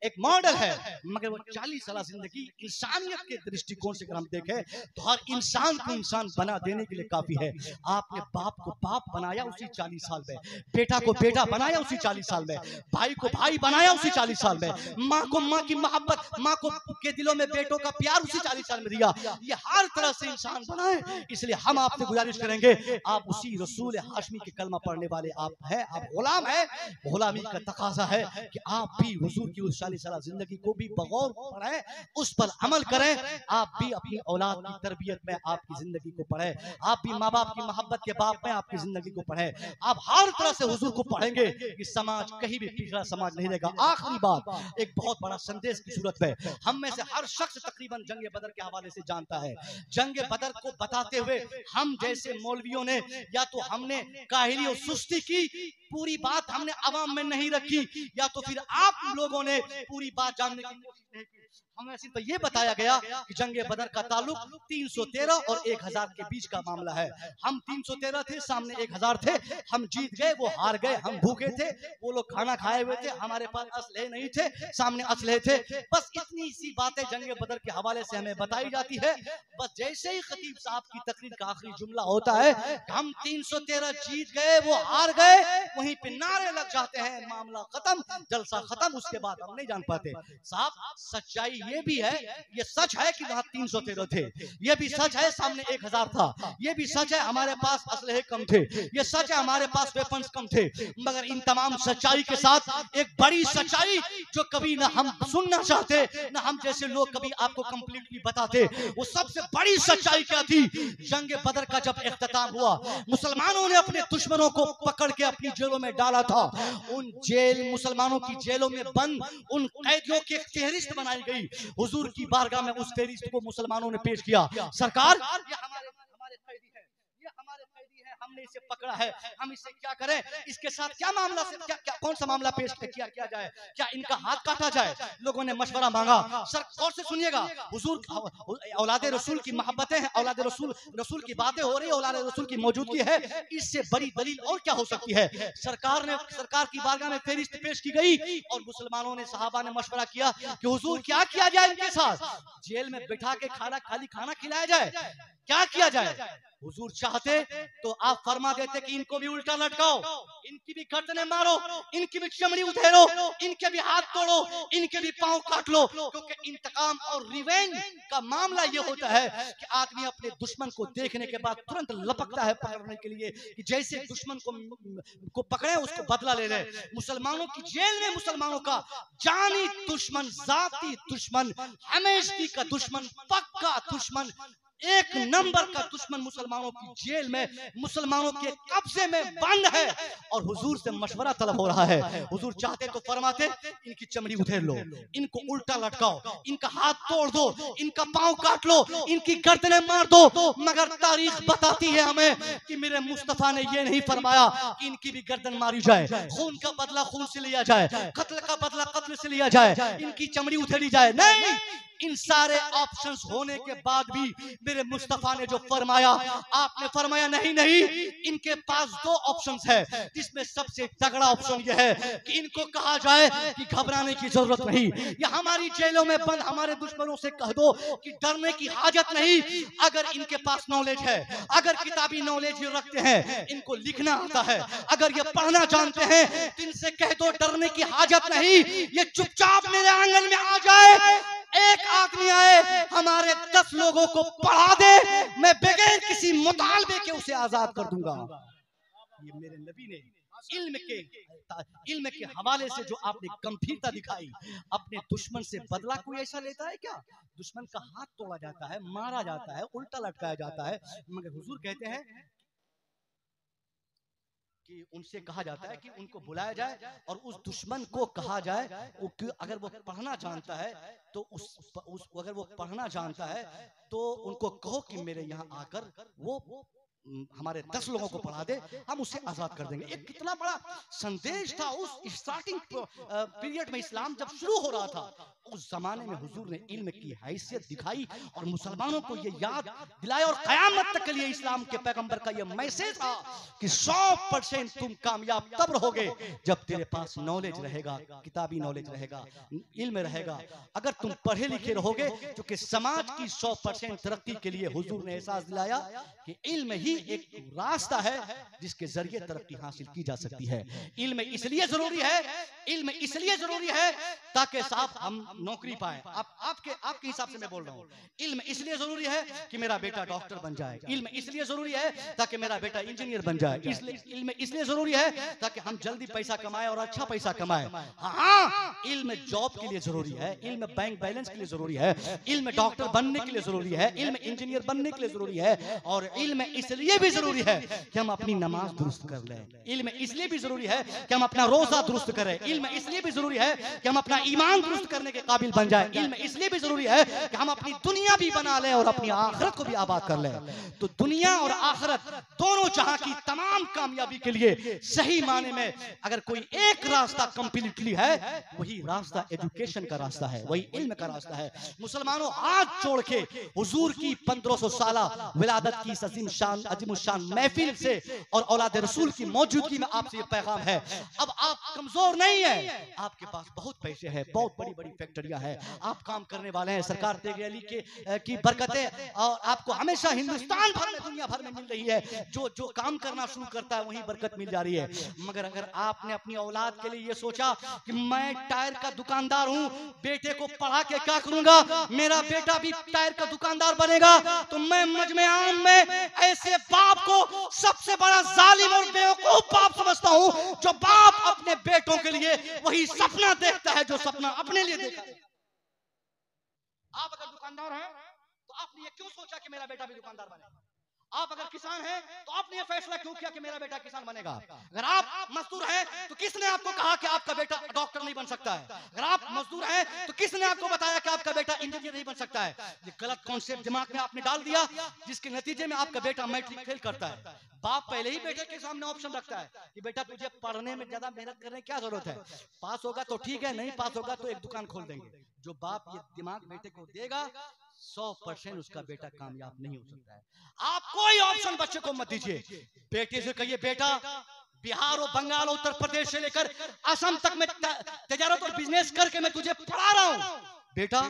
एक मॉडल है। मगर वो 40 साल जिंदगी इंसानियत के दृष्टिकोण से अगर हम देखें तो हर इंसान को इंसान बना देने के लिए काफी है। आपने बाप को बाप बनाया उसी 40 साल में, बेटा को बेटा बनाया उसी 40 साल में, भाई को भाई बनाया उसी 40 साल में, माँ को माँ की मोहब्बत, माँ को के दिलों में बेटों का प्यार उसी 40 साल में दिया। ये हर तरह से इंसान बनाए। इसलिए हम आपसे गुजारिश करेंगे, आप उसी रसूल हाशमी के कलमा पढ़ने वाले आप हैं, आप गुलाम हैं। गुलामी का तकाजा है कि आप भी हुजूर की उस 40 साल जिंदगी को भी बगौर पढ़ें, उस पर अमल करें। आप भी अपनी औलाद की तरबियत में आपकी जिंदगी को पढ़ें, आप भी माँ बाप की मोहब्बत के बाप में आपकी जिंदगी को पढ़ें। आप हर तरह से हुजूर को पढ़ेंगे कि समाज कहीं भी पिछड़ा समाज नहीं रहेगा। आखिरी बात, एक बहुत बड़ा संदेश की सूरत में हम में से हर शख्स तकरीबन जंग बदर के हवाले से जानता है। जंग बदर को बताते हुए हम जैसे मौलवियों ने या तो हमने काहिली और सुस्ती की, पूरी बात हमने अवाम में नहीं रखी, या तो फिर आप लोगों ने पूरी बात जानने की कोशिश नहीं की। हमें सिर्फ ये बताया गया कि जंगे बदर का ताल्लुक 313 और 1000 के बीच का मामला है। हम 313 थे, सामने 1000 थे, हम जीत गए, वो हार गए, हम भूखे थे, वो लोग खाना खाए हुए थे, हमारे पास असलहे नहीं थे, सामने असलहे थे। बस इतनी सी बातें जंगे बदर के हवाले से हमें बताई जाती है। बस जैसे ही खतीब साहब की तकरीर का आखिरी जुमला होता है, हम 313 जीत गए, वो हार गए, वहीं पे नारे लग जाते हैं, मामला खत्म, जलसा खत्म। उसके बाद हम नहीं जान पाते। साहब सच्चाई सच्चाई ये भी है, ये सच है कि वहां 313 थे, ये भी सच है सामने 1000 था, ये भी सच है हमारे पास असलहे कम थे, ये सच है हमारे पास वेपन्स कम थे। मगर इन तमाम सच्चाई के साथ एक बड़ी सच्चाई जो कभी ना हम सुनना चाहते ना हम जैसे लोग कभी आपको कंप्लीटली बताते, वो सबसे बड़ी सच्चाई क्या थी? जंग बदर का जब इख्तिताम हुआ, मुसलमानों ने अपने दुश्मनों को पकड़ के अपनी जेलों में डाला था। उन मुसलमानों की जेलों में बंद उन कैदियों की एक फहरिस्त बनाई गई। हुजूर की बारगाह में उस फहरिस्त को मुसलमानों ने पेश किया, सरकार ये हमारे कैदी है, ये हमारे कैदी है, हमने इसे पकड़ा है, हम इसे क्या करें, इसके साथ क्या मामला से क्या कौन सा मामला पेश किया जाए, क्या इनका हाथ काटा जाए? लोगों ने मशवरा मांगा। सर गौर से सुनिएगा, हुजूर औलाद रसूल की मोहब्बतें हैं, औलाद रसूल की बातें हो रही है, औलाद रसूल की मौजूदगी है, इससे बड़ी दलील और क्या हो सकती है? सरकार की बारगाह में फहरिस्त पेश की गई और मुसलमानों ने सहाबा ने मशवरा किया कि हुजूर क्या किया जाए इनके साथ? जेल में बिठा के खाना खिलाया जाए, क्या किया जाए? हुजूर चाहते तो आप फरमा देते कि इनको भी उल्टा लटकाओ, इनकी भी गर्दनें मारो, इनकी भी चमड़ी उधेड़ो, इनके भी हाथ तोड़ो, इनके भी पांव काट लो। क्योंकि इंतकाम और रिवेंज का मामला ये होता है कि आदमी अपने दुश्मन को देखने के बाद तुरंत लपकता है पकड़ने के लिए कि जैसे दुश्मन को पकड़े उसको बदला ले ले। मुसलमानों की जेल में मुसलमानों का जानी दुश्मन, जाती दुश्मन, हमेशगी का दुश्मन, पक्का दुश्मन, एक नंबर का दुश्मन मुसलमानों की जेल में, मुसलमानों के कब्जे में बंद है और हुजूर से मशवरा तलब हो रहा है। हुजूर चाहते तो फरमाते इनकी चमड़ी उधेड़ लो, इनको उल्टा लटकाओ, इनका हाथ तोड़ दो, इनका पांव काट लो, इनकी गर्दनें मार दो। मगर तारीख बताती है हमें कि मेरे मुस्तफा ने ये नहीं फरमाया कि इनकी भी गर्दन मारी जाए, खून का बदला खून से लिया जाए, कत्ल का बदला कत्ल से लिया जाए, इनकी चमड़ी उधेड़ी जाए। नहीं, इन सारे ऑप्शंस होने के बाद भी मेरे मुस्तफा ने जो फरमाया, आपने फरमाया नहीं, इनके पास दो ऑप्शंस है, जिसमें सबसे तगड़ा ऑप्शन यह है कि इनको कहा जाए कि घबराने की जरूरत नहीं, या हमारी जेलों में बंद हमारे दुश्मनों से कह दो कि डरने की हाजत नहीं। अगर इनके पास नॉलेज है, अगर किताबी नॉलेज ये रखते हैं, इनको लिखना आता है, अगर ये पढ़ना जानते हैं, तो इनसे कह दो डरने की हाजत नहीं, ये चुपचाप मेरे आंगन में आ जाए। एक आदमी आए हमारे 10 लोगों को पढ़ा दे, मैं बगैर किसी मुतालबे के उसे आजाद कर दूंगा। ये मेरे नबी ने इल्म के हवाले से जो आपने गंभीरता दिखाई, अपने दुश्मन से बदला कोई ऐसा लेता है क्या? दुश्मन का हाथ तोड़ा जाता है, मारा जाता है, उल्टा लटकाया जाता है, मगर हुजूर कहते हैं कि उनसे कहा जाता है कि उनको बुलाया जाए और उस दुश्मन को कहा जाए अगर वो पढ़ना जानता है तो अगर वो पढ़ना जानता है तो उनको कहो कि मेरे यहाँ आकर वो हमारे 10 लोगों को पढ़ा दे, हम उसे आजाद कर देंगे। एक कितना बड़ा संदेश था उस स्टार्टिंग पीरियड में, इस्लाम जब शुरू हो रहा था उस जमाने में हुजूर ने इल्म की हैसियत दिखाई और मुसलमानों को ये याद दिलाया। और कयामत तक के लिए इस्लाम के पैगंबर का ये मैसेज था कि 100% तुम कामयाब तब रहोगे जब तेरे पास नॉलेज रहेगा, किताबी नॉलेज रहेगा, इल्म रहेगा। अगर तुम पढ़े लिखे रहोगे, क्योंकि समाज की 100% तरक्की के लिए हुजूर ने एहसास दिलाया कि इल्म ही एक रास्ता है जिसके जरिए तरक्की हासिल की जा सकती है। इल्म इसलिए जरूरी है, इल्म इसलिए जरूरी है ताकि साहब हम नौकरी पाए। आपके हिसाब से मैं बोल रहा हूँ, इल्म इसलिए जरूरी है कि मेरा बेटा डॉक्टर बन जाए, इल्म इसलिए जरूरी है ताकि मेरा बेटा इंजीनियर बन जाए, इल्म इसलिए जरूरी है ताकि हम जल्दी पैसा कमाए और अच्छा पैसा कमाए। हाँ, इल्म जॉब के लिए जरूरी है, इल्म बैंक बैलेंस के लिए जरूरी है, इल्म डॉक्टर बनने के लिए जरूरी है, इल्म इंजीनियर बनने के लिए जरूरी है, और इल्म इसलिए भी जरूरी है कि हम अपनी नमाज दुरुस्त कर लें, इल्म इसलिए भी जरूरी है कि हम अपना रोजा दुरुस्त करें, इल्म इसलिए भी जरूरी है कि हम अपना ईमान दुरुस्त करने के काबिल बन जाए, इल्म इसलिए भी जरूरी है कि हम अपनी दुनिया भी बना लें और अपनी आखिरत को भी आबाद कर लें। तो दुनिया और आखिरत दोनों जहां की तमाम कामयाबी के लिए सही माने में अगर कोई एक रास्ता कंप्लीटली है, वही रास्ता एजुकेशन का रास्ता है, वही इल्म का रास्ता है। मुसलमानों, हाथ जोड़ के हुजूर की 1500 साला विलादत की अजीम शान महफिल से और औलाद रसूल की मौजूदगी में आपसे ये पैगाम है। अब आप कमजोर नहीं है, आपके पास बहुत पैसे हैं, बहुत बड़ी बड़ी फैक्ट्रियां हैं, आप काम करने वाले हैं, सरकार तेग अली की बरकतें और आपको हमेशा हिंदुस्तान भर में दुनिया भर में मिल रही है। जो जो काम करना शुरू करता है वहीं बरकत मिल जा रही है। मगर अगर आपने अपनी औलाद के लिए ये सोचा कि मैं टायर का दुकानदार हूं, बेटे को पढ़ा के क्या करूंगा, मेरा बेटा भी टायर का दुकानदार बनेगा, तो मैं मजमे आम में ऐसे बाप को सबसे बड़ा जालिम और बेवकूफ बाप समझता हूं, जो बाप अपने बेटों के लिए वही सपना देखता है जो सपना अपने लिए देखता है। आप अगर दुकानदार हैं तो आपने ये क्यों सोचा कि मेरा बेटा भी दुकानदार बनेगा? आप अगर किसान हैं तो आपने ये फैसला क्यों किया कि मेरा बेटा किसान बनेगा? अगर आप मजदूर हैं तो किसने आपको कहा कि आपका बेटा डॉक्टर नहीं बन सकता है? अगर आप मजदूर हैं तो किसने आपको बताया कि आपका बेटा इंजीनियर नहीं बन सकता है? ये गलत कॉन्सेप्ट दिमाग में आपने डाल दिया, जिसके नतीजे में आपका बेटा मैट्रिक फेल करता है। बाप पहले ही बेटे के सामने ऑप्शन रखता है कि बेटा तुझे पढ़ने में ज्यादा मेहनत करने की क्या जरूरत है, पास होगा तो ठीक है, नहीं पास होगा तो एक दुकान खोल देंगे। जो बाप ये दिमाग बेटे को देगा 100% उसका बेटा कामयाब नहीं हो सकता है। आप कोई ऑप्शन बच्चे को मत दीजिए। बेटे से कहिए बेटा बिहार और बंगाल उत्तर प्रदेश से लेकर असम तक में तजारत और बिजनेस करके मैं तुझे पढ़ा रहा हूं। बेटा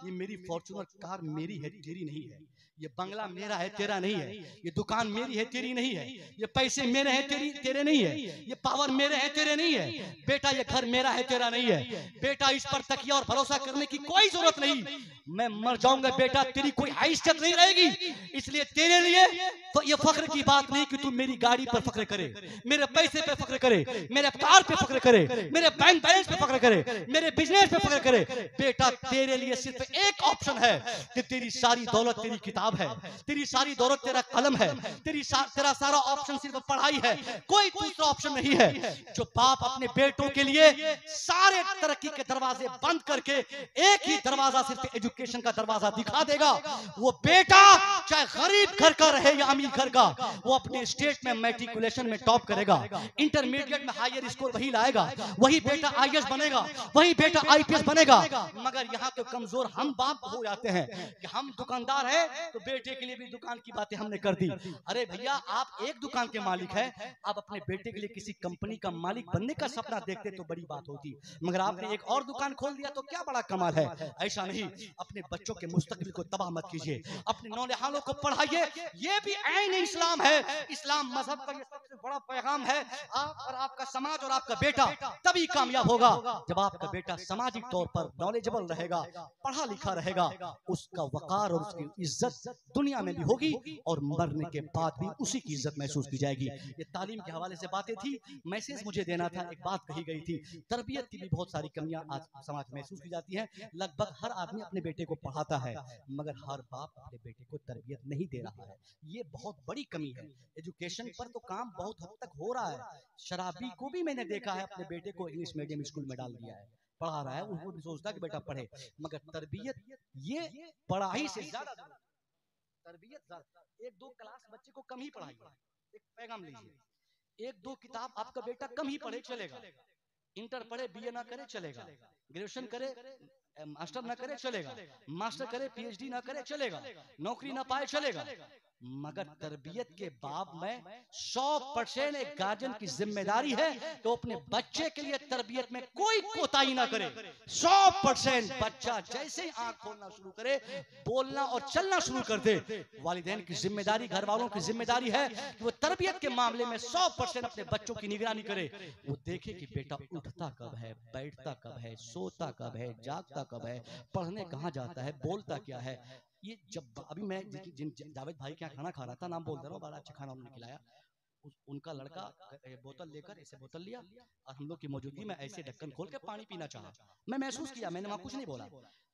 ये मेरी फॉर्च्यूनर कार मेरी है, तेरी नहीं है। ये बंगला मेरा है, तेरा नहीं है। ये दुकान मेरी है, तेरी नहीं है। ये पैसे मेरे हैं, तेरे नहीं है। ये पावर मेरे हैं, तेरे नहीं है। बेटा ये घर मेरा है, तेरा नहीं है। बेटा इस पर तकिया और भरोसा करने की कोई जरूरत नहीं। मैं मर जाऊंगा बेटा, तेरी कोई हैसियत नहीं रहेगी। इसलिए तेरे लिए तो ये फख्र की बात नहीं कि तू मेरी गाड़ी पर फख्र करे, मेरे पैसे पे फख्र करे, मेरे कार पे फख्र करे, मेरे बैंक बैलेंस पे फख्र करे, मेरे बिजनेस पे फख्र करे। बेटा तेरे लिए सिर्फ एक ऑप्शन है कि तेरी सारी दौलत तेरी किताब है, तेरी सारी दौलत तेरा कलम है, तेरा सारा ऑप्शन सिर्फ पढ़ाई है, कोई दूसरा ऑप्शन नहीं है। जो बाप अपने बेटों के लिए सारे तरक्की के दरवाजे बंद करके एक ही दरवाजा सिर्फ एजुकेशन का दरवाजा दिखा देगा, वो बेटा चाहे गरीब घर का रहे या अमीर घर का, वो अपने स्टेट में मैट्रिकुलेशन में टॉप करेगा, इंटरमीडिएट में हायर स्कोर वही लाएगा, वही बेटा आईएएस बनेगा, वही बेटा आईपीएस बनेगा। मगर यहाँ तो कमजोर हम बाप हो जाते हैं कि हम दुकानदार हैं तो बेटे के लिए भी दुकान की बातें हमने कर दी। अरे भैया आप एक दुकान के मालिक हैं, आप अपने बेटे के लिए किसी कंपनी का मालिक बनने का सपना देखते तो बड़ी बात होती, मगर आपने एक और दुकान खोल दिया तो क्या बड़ा कमाल है। ऐसा नहीं, अपने बच्चों के मुस्तकबिल को तबाह मत कीजिए, अपने नौनिहालों को पढ़ाइए। ये भी ऐन इस्लाम है, इस्लाम मजहब का ये सबसे बड़ा पैगाम है। आप और आपका समाज और आपका बेटा तभी कामयाब होगा जब आपका बेटा सामाजिक तौर पर नॉलेजेबल रहेगा, पढ़ा लिखा रहेगा, उसका वकार और उसकी इज्जत दुनिया में भी होगी और मरने के बाद भी उसी की इज्जत महसूस की जाएगी। ये तालीम के हवाले से बातें थी, मैसेज मुझे देना था। एक बात कही गई थी, तरबियत की भी बहुत सारी कमियां आज समाज में महसूस की जाती हैं। लगभग हर आदमी अपने बेटे को पढ़ाता है, मगर हर बाप अपने बेटे को तरबियत नहीं दे रहा है। ये बहुत बड़ी कमी है। एजुकेशन पर तो काम बहुत हद तक हो रहा है। शराबी को भी मैंने देखा है अपने बेटे को इंग्लिश मीडियम स्कूल में डाल दिया है, पढ़ा रहा है, वो भी सोचता है कि बेटा पढ़े, मगर तरबियत ये पढ़ाई से ज्यादा तरबियत। एक दो क्लास बच्चे को कम ही पढ़ाइए, एक पैगाम लीजिए। एक दो किताब आपका बेटा कम ही पढ़े चलेगा, इंटर पढ़े बीए ना करे चलेगा, ग्रेजुएशन करे मास्टर ना करे चलेगा, मास्टर करे पीएचडी ना करे चलेगा, नौकरी ना पाए चलेगा, मगर तरबियत के बाब में 100% एक गार्जियन की जिम्मेदारी है तो अपने बच्चे के लिए तरबियत में कोई कोताही ना करे। 100% बच्चा जैसे ही आंख खोलना शुरू करे, बोलना और चलना शुरू कर दे, वालिदैन की जिम्मेदारी, घर वालों की जिम्मेदारी है कि वो तरबियत के मामले में 100% अपने बच्चों की निगरानी करे। वो देखे कि बेटा उठता कब है, बैठता कब है, सोता कब है, जागता कब है, पढ़ने कहाँ जाता है, बोलता क्या है। ये जब अभी मैं जिन जावेद भाई के यहाँ खाना खा रहा था, नाम बोल दे रहा हूँ, बड़ा अच्छा खाना उन्होंने खिलाया। उनका लड़का बोतल लेकर ऐसे बोतल लिया और हम लोग की मौजूदगी में ऐसे ढक्कन खोल के पानी पीना चाहा। मैं महसूस किया, मैंने वहां कुछ नहीं बोला,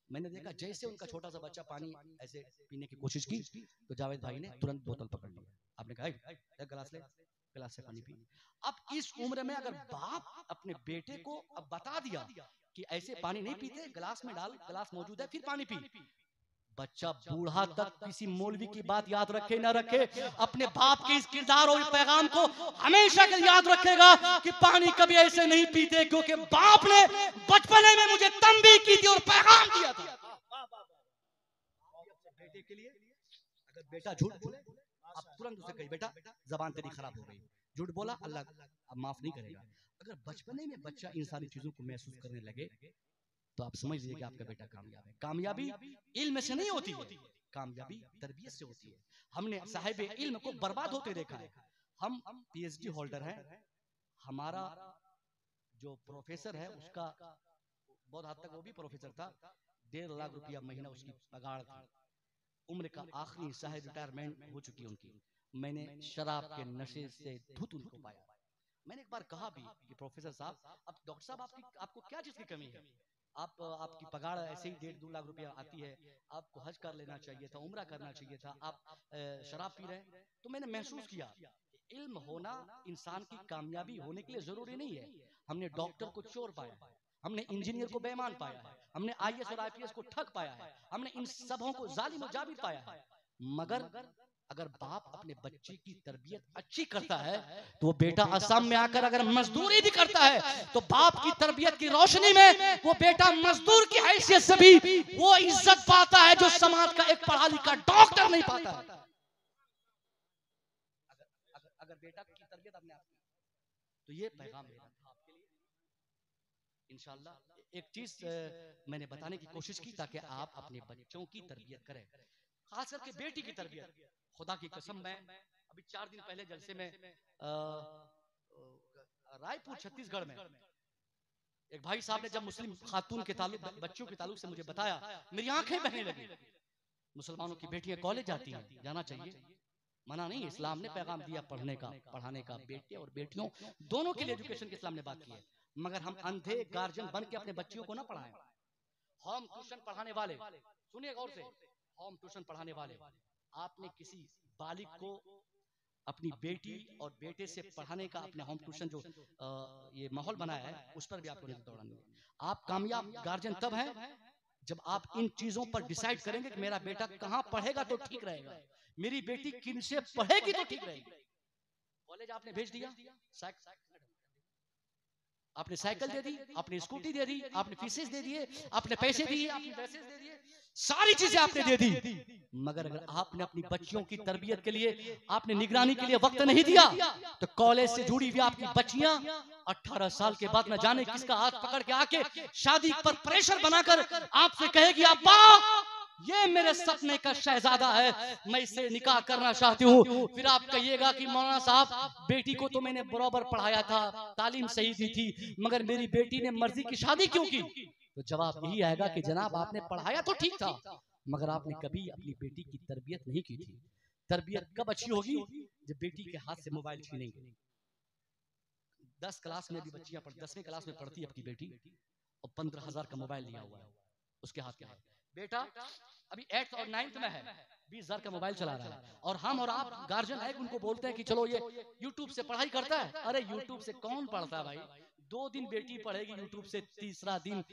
मैंने देखा जैसे उनका छोटा सा बच्चा पानी ऐसे पीने की कोशिश की तो जावेद भाई ने तुरंत बोतल पकड़ लिया। आपने कहा गिलास ले, गिलास से पानी पी। अब इस उम्र में अगर बाप अपने बेटे को अब बता दिया कि ऐसे पानी नहीं पीते, गिलास में डाल, गिलास मौजूद है फिर पानी पी, बच्चा बूढ़ा तक किसी मौलवी की बात याद रखे ना रखे, अपने बाप के इस किरदार और पैगाम को हमेशा के लिए याद रखेगा कि पानी कभी ऐसे नहीं पीते, क्योंकि बाप ने बचपने में मुझे तंबीह की थी और पैगाम दिया था। बेटे के लिए अगर बेटा झूठ बोले, आप तुरंत उसे कहिए बेटा जबान तेरी खराब हो गई, झूठ बोला अल्लाह अब माफ नहीं करेगा। अगर बचपने में बच्चा इन सारी चीजों को महसूस करने लगे तो आप समझ लीजिए कि आपका बेटा कामयाब है। कामयाबी इल्म से नहीं होती है, कामयाबी तरबियत से होती है। हमने साहिब इल्म को बर्बाद होते देखा है। हम पीएचडी होल्डर हैं, हमारा जो प्रोफेसर है उसका बहुत हद तक वो भी प्रोफेसर था, 1.5 लाख रुपया महीना उसकी पगार थी। उम्र का आखिरी हिस्सा है, रिटायरमेंट हो चुकी है उनकी। मैंने शराब के नशे से धुत उनको पाया। मैंने एक बार कहा भी कि प्रोफेसर साहब, अब डॉक्टर साहब आपको क्या चीज की कमी है? आपकी पगार ऐसे ही 1.5-2 लाख रुपया आती है, आपको हज कर लेना चाहिए था, उम्रा करना चाहिए था, आप शराब पी रहे हैं। तो मैंने महसूस किया इल्म होना इंसान की कामयाबी होने के लिए जरूरी नहीं है। हमने डॉक्टर को चोर पाया है, हमने इंजीनियर को बेईमान पाया है, हमने आईएएस और आईपीएस को ठग पाया है, हमने इन सबों को जालिम और जाबिर पाया है। मगर अगर बाप अपने बच्चे की तरबियत अच्छी करता है तो वो बेटा असम में आकर अगर मजदूरी भी करता है तो बाप की तरबियत की रोशनी में वो बेटा मजदूर की हैसियत से भी वो इज्जत पाता है जो समाज का एक पढ़ा लिखा डॉक्टर नहीं पाता है। अगर बेटा की तरबियत अपने आप की, तो ये पैगाम मेरा था आपके लिए। इंशाल्लाह एक चीज मैंने बताने की कोशिश की ताकि आप अपने बच्चों की तरबियत करें, खास करके बेटी की तरबियत। खुदा की कसम, मैं अभी 4 दिन पहले जलसे में रायपुर छत्तीसगढ़ में एक भाई साहब ने जब मुस्लिम खातून के ताल्लुक, बच्चों के ताल्लुक से मुझे बताया, मेरी आंखें बहने लगी। मुसलमानों की बेटियां कॉलेज जाती हैं, जाना चाहिए, मना नहीं। इस्लाम ने पैगाम दिया पढ़ने का, पढ़ाने का। बेटे और बेटियों दोनों के लिए एजुकेशन के इस्लाम ने बात की है। मगर हम अंधे गार्जियन बन के अपने बच्चियों को ना पढ़ाएं। होम ट्यूशन पढ़ाने वाले, सुनिए गौर से, होम ट्यूशन पढ़ाने वाले, आपने किसी बालिग को अपनी बेटी और बेटे से पढ़ाने का अपने होम ट्यूशन जो ये माहौल बनाया है उस पर भी आपको नजर दौड़ानी है। आप कामयाब गार्जियन तब हैं जब आप इन चीजों पर डिसाइड करेंगे कि मेरा बेटा कहां पढ़ेगा तो ठीक रहेगा, मेरी बेटी किन से पढ़ेगी तो ठीक रहेगी। कॉलेज आपने भेज दिया, आपने साइकिल दे दी, आपने स्कूटी दे दी, आपने फीसेस दे दिए, आपने पैसे दिए, आपने पैसे दे दिए, सारी चीजें आपने दे दी। मगर अगर आपने अपनी बच्चियों की तरबियत के लिए, आपने निगरानी के लिए वक्त नहीं दिया तो कॉलेज से जुड़ी हुई आपकी बच्चियां 18 साल के बाद न जाने किसका हाथ पकड़ के आके शादी पर प्रेशर बनाकर आपसे कहेगी अब्बा ये मेरे सपने का शहजादा है, मैं इससे निकाह करना चाहती हूँ। फिर आप कहिएगा कि मौलाना साहब बेटी को तो मैंने बराबर पढ़ाया था, तालीम सही दी थी, मगर मेरी बेटी ने मर्जी की शादी क्यों की? तो जवाब यही आएगा कि जनाब आपने पढ़ाया तो ठीक था मगर आपने कभी अपनी बेटी की तरबियत नहीं की थी। तरबियत कब अच्छी होगी? जब बेटी के हाथ से मोबाइल छीनेंगे। 10 क्लास में भी बच्चियां 10वीं क्लास में पढ़ती है आपकी बेटी और 15,000 का मोबाइल लिया हुआ है उसके हाथ में। बेटा अभी 8th और 9th में है, 20,000 का मोबाइल चला रहा है और हम और आप गार्जियन है उनको बोलते हैं कि चलो ये यूट्यूब से पढ़ाई करता है। अरे यूट्यूब से कौन पढ़ता है भाई? 2 दिन बेटी पढ़ेगी यूट्यूब से, तीसरा दिन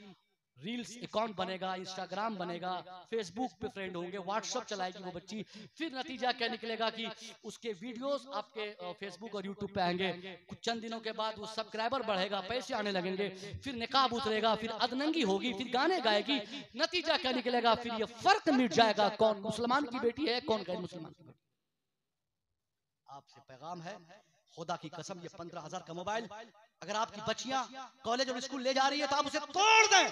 रील्स अकाउंट बनेगा, इंस्टाग्राम बनेगा, फेसबुक पे फ्रेंड होंगे, व्हाट्सएप चलाएगी वो बच्ची। फिर नतीजा क्या निकलेगा कि उसके वीडियोस आपके फेसबुक और यूट्यूब पे आएंगे। कुछ चंद दिनों के बाद वो सब्सक्राइबर बढ़ेगा, पैसे आने लगेंगे, फिर निकाब उतरेगा, फिर अदनंगी होगी, फिर गाने गाएगी। नतीजा क्या निकलेगा? फिर ये फर्क मिट जाएगा कौन मुसलमान की बेटी है कौन गैर मुसलमान की बेटी। आपसे पैगाम है, खुदा की कसम, ये 15,000 का मोबाइल अगर आपकी बच्चियां कॉलेज और स्कूल ले जा रही है तो आप उसे तोड़ दें।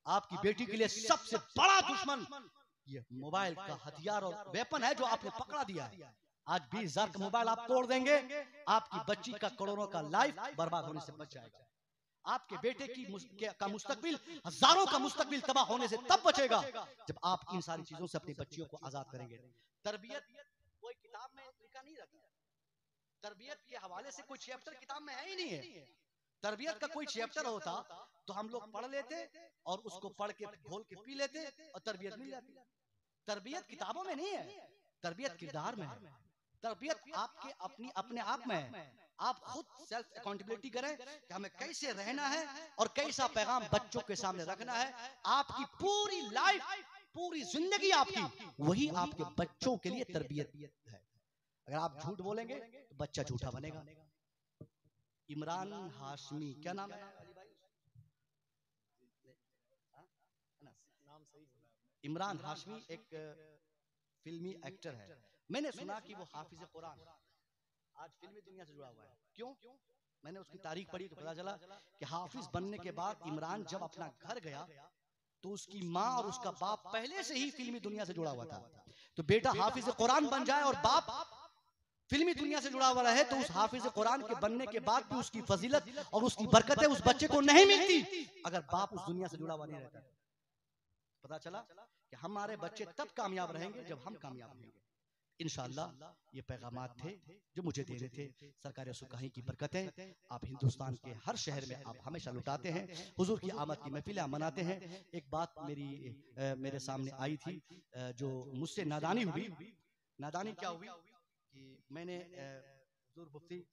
आपकी बेटी के लिए सबसे बड़ा दुश्मन ये मोबाइल का हथियार और वेपन है जो आपने पकड़ा दिया है। आज 20,000 का मोबाइल आप तोड़ देंगे, आपकी बच्ची का करोड़ों का लाइफ बर्बाद होने से बच जाएगा। आपके बेटे का मुस्तकबिल, हजारों का मुस्तकबिल तबाह होने से तब बचेगा जब आप इन सारी चीजों से अपनी बच्चियों को आजाद करेंगे। तरबियत कोई किताब में लिखा नहीं रहता, तरबियत के हवाले से कोई चैप्टर किताब में है ही नहीं है। तरबियत का कोई चैप्टर होता तो हम लोग पढ़ लेते और उसको पढ़ के घोल के पी लेते और तरबियत मिल जाती। तरबियत किताबों में नहीं है, तरबियत किरदार में है। तरबियत आपके अपने आप में है। आप खुद सेल्फ अकाउंटेबिलिटी करें कि हमें कैसे रहना है और कैसा पैगाम बच्चों के सामने रखना है। आपकी पूरी लाइफ, पूरी जिंदगी आपकी, वही आपके बच्चों के लिए तरबियत है। अगर आप झूठ बोलेंगे तो बच्चा झूठा बनेगा। इमरान हाशमी, क्या नाम है अली भाई? नाम सही बोला। इमरान हाशमी एक फिल्मी एक्टर है। मैंने सुना कि वो हाफिज कुरान आज फिल्मी दुनिया से जुड़ा हुआ है। क्यों? मैंने उसकी तारीख पढ़ी तो पता चला कि हाफिज बनने के बाद इमरान जब अपना घर गया तो उसकी माँ और उसका बाप पहले से ही फिल्मी दुनिया से जुड़ा हुआ था। तो बेटा हाफिज कुरान बन जाए और बाप फिल्मी दुनिया से जुड़ा हुआ रहे तो उस हाफिज कुरान के बनने के बाद भी उसकी फजीलत और उसकी बरकतें उस बच्चे को नहीं मिलती अगर बाप उस दुनिया से जुड़ा हुआ नहीं रहता। पता चला कि हमारे बच्चे तब कामयाब रहेंगे जब हम कामयाब होंगे। इंशाअल्लाह ये पैगामात थे जो मुझे दे रहे थे। सरकार सुकाही की बरकतें आप हिंदुस्तान के हर शहर में आप हमेशा लुटाते हैं, हुजूर की आमद की महफिलें मनाते हैं। एक बात मेरे सामने आई थी जो मुझसे नादानी हुई। नादानी क्या हुई कि मैंने हुजूर मुफ्ती